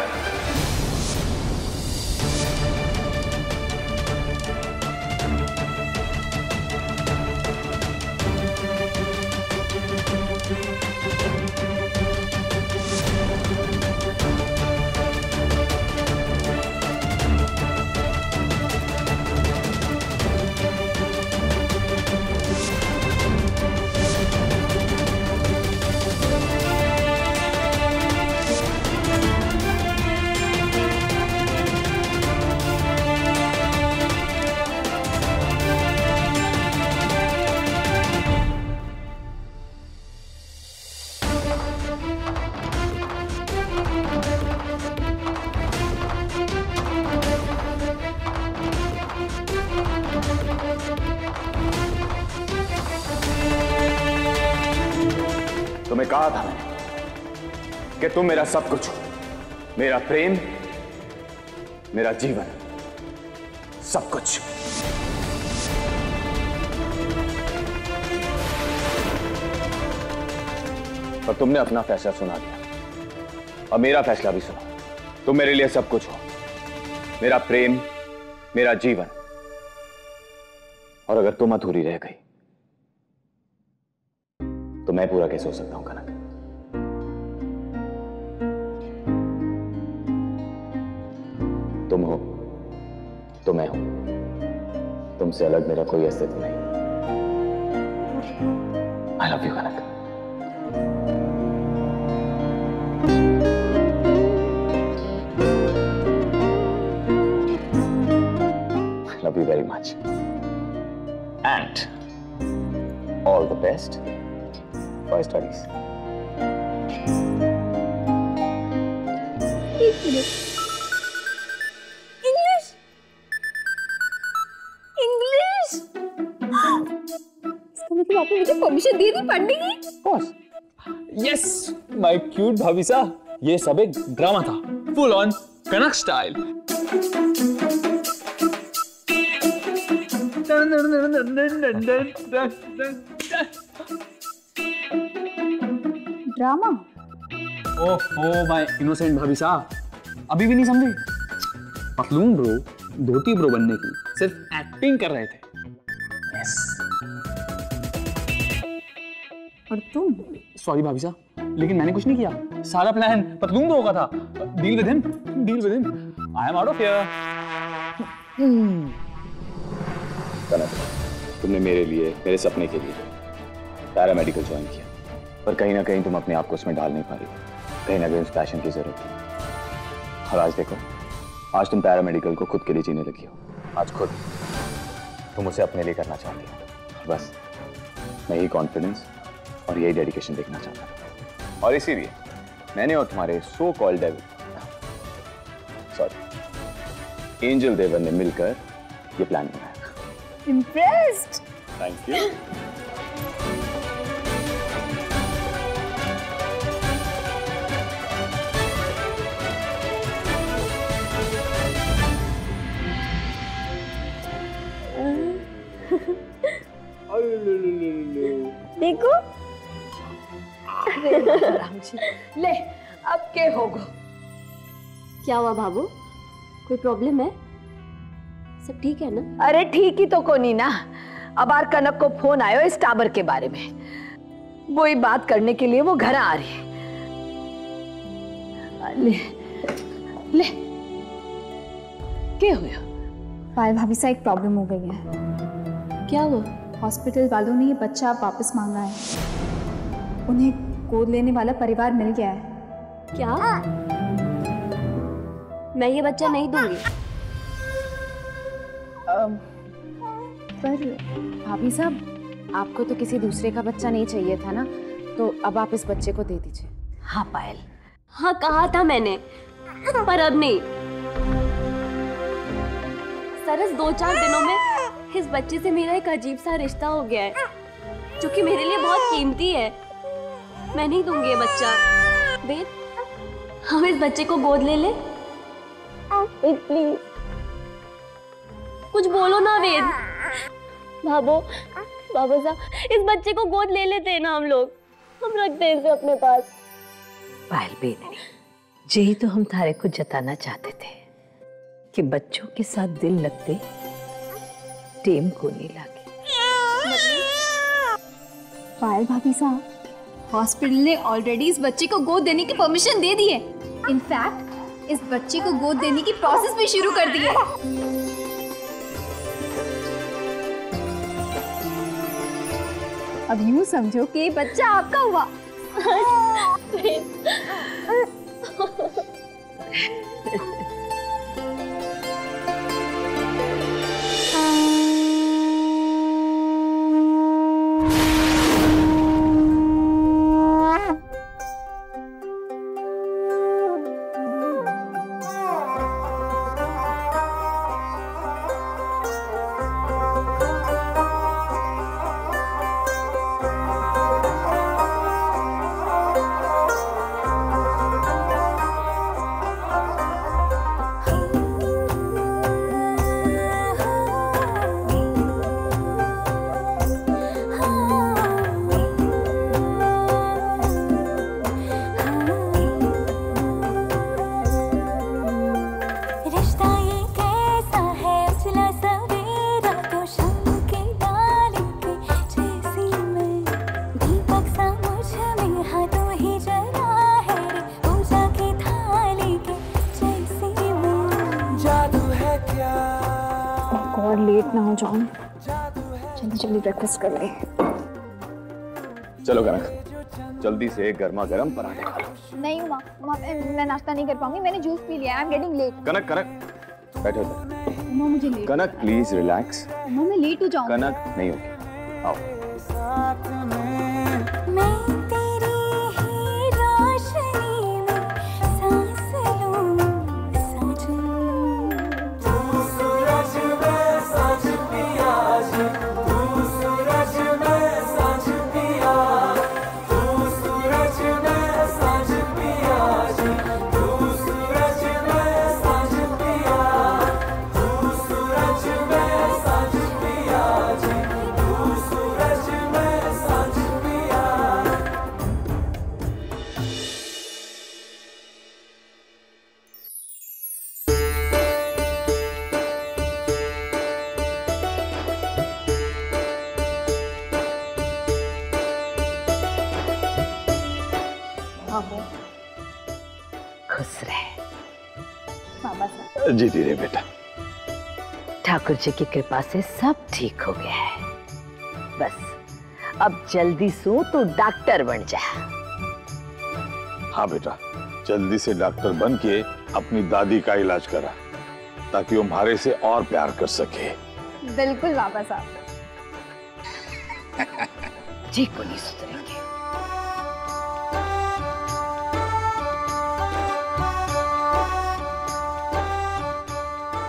तुम्हें कहा था मैंने कि तुम मेरा सब कुछ हो, मेरा प्रेम, मेरा जीवन, सब कुछ। पर तुमने अपना फैसला सुना दिया और मेरा फैसला भी सुना। तुम मेरे लिए सब कुछ हो, मेरा प्रेम, मेरा जीवन, और अगर तुम अधूरी रह गई तो मैं पूरा कैसे हो सकता हूं कनक? तुम हो तो मैं हूं, तुमसे अलग मेरा कोई अस्तित्व नहीं। I love you Kanak. you very much. And all the best for your studies. English English इसका मतलब आपने मुझे परमिशन दे दी पढ़ने की? यस माय क्यूट भाभी सा, ये सब एक ड्रामा था, full on Kanak style. Drama? Oh my innocent भाभी सा, अभी भी नहीं समझे? पतलून ब्रो धोती ब्रो बनने की सिर्फ एक्टिंग कर रहे थे। यस। और तुम? सॉरी भाभी सा, लेकिन मैंने कुछ नहीं किया, सारा प्लान पतलून ब्रो का था। Deal with him, deal with him. I am out of here. Kanak, तुमने मेरे लिए, मेरे सपने के लिए पैरामेडिकल ज्वाइन किया, पर कहीं ना कहीं तुम अपने आप को उसमें डाल नहीं पा रही, कहीं ना कहीं उस पैशन की जरूरत थी। और आज देखो, आज तुम पैरामेडिकल को खुद के लिए जीने लगी हो। आज खुद तुम उसे अपने लिए करना चाहती हो। बस मैं यही कॉन्फिडेंस और यही डेडिकेशन देखना चाहता हूँ, और इसीलिए मैंने और तुम्हारे so called devil, sorry angel देवर ने मिलकर ये प्लान बनाया। Impressed? Thank you. देखो ले अब के होगो। क्या हुआ बाबू, कोई प्रॉब्लम है? सब ठीक है ना? अरे ठीक ही तो कोनी ना, अब आर कनक को फोन आयो इस टावर के बारे में, वही बात करने के लिए वो घर आ रही है। ले ले क्या हुआ? पायल भाभी सा एक प्रॉब्लम हो गई है। क्या हुआ? हॉस्पिटल वालों ने ये बच्चा वापस मांगा है, उन्हें गोद लेने वाला परिवार मिल गया है। क्या? मैं ये बच्चा नहीं दूंगी। पर भाभी साहब, आपको तो किसी दूसरे का बच्चा नहीं चाहिए था ना, तो अब आप इस बच्चे को दे दीजिए। हाँ पायल। हाँ कहा था मैंने, पर अब नहीं। सरस 2-4 दिनों में इस बच्चे से मेरा एक अजीब सा रिश्ता हो गया है, जो कि मेरे लिए बहुत कीमती है। मैं नहीं दूंगी ये बच्चा। वेद, हम इस बच्चे को गोद ले ले। प्लीज कुछ बोलो ना वेद। बाबू साहब, इस बच्चे को गोद ले लेते हैं ना हम लोग, हम रखते हैं इसे अपने पास। पायल बेननी, यही तो हम थारे को जताना चाहते थे कि बच्चों के साथ दिल लगते टेम को नहीं लागे। पायल भाभी साहब, हॉस्पिटल ने ऑलरेडी इस बच्चे को गोद देने की परमिशन दे दी है। इनफैक्ट इस बच्चे को गोद देने की प्रोसेस भी शुरू कर दी है। अब यूं समझो कि ये बच्चा आपका हुआ। लेट ना हो जाऊं, जल्दी जल्दी ब्रेकफास्ट कर ले। चलो कनक, जल्दी से गर्मा गर्म पराठे खा लो। नहीं माँ, मैं नाश्ता नहीं कर पाऊंगी, मैंने जूस पी लिया, I am getting late. Kanak Kanak बैठो। उमा मुझे let Kanak please relax. Uma मैं लेट हो जाऊंगी। कनक नहीं होगी, आओ। खुश रहे मामा साहब। जी धीरे बेटा। ठाकुर जी की कृपा से सब ठीक हो गया है। बस अब जल्दी सो तो डॉक्टर बन जा। हाँ बेटा, जल्दी से डॉक्टर बन के अपनी दादी का इलाज करा ताकि वो हमारे से और प्यार कर सके। बिल्कुल मामा साहब। जी को नहीं सुधरेंगे।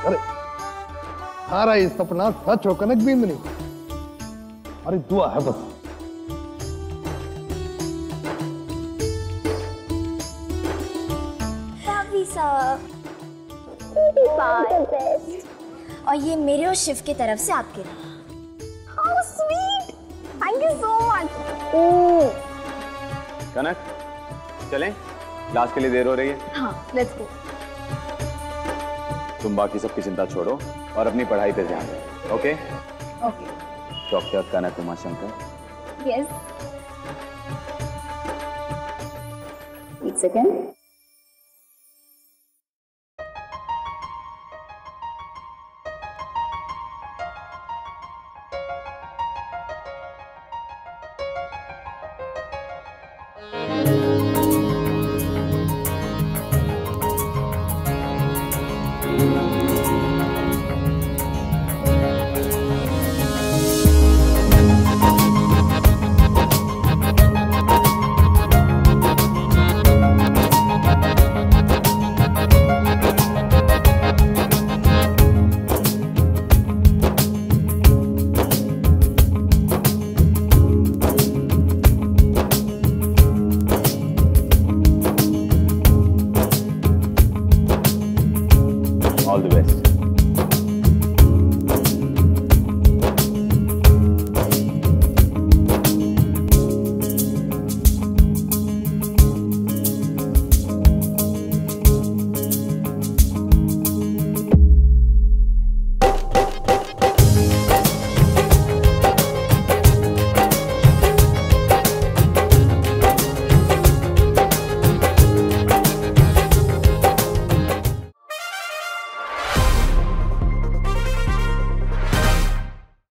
अरे सारा ये सपना सच हो कनक बिंदनी। अरे दुआ है बस। भाभी साहब, और ये मेरे और शिव की तरफ से आपके लिए। How sweet! Thank you so much. कनक चलें, क्लास के लिए देर हो रही है। हाँ, let's go. तुम बाकी सबकी चिंता छोड़ो और अपनी पढ़ाई पे ध्यान दो। ओके? ओके। डॉक्टर कनक उमाशंकर। Yes. एक सेकेंड।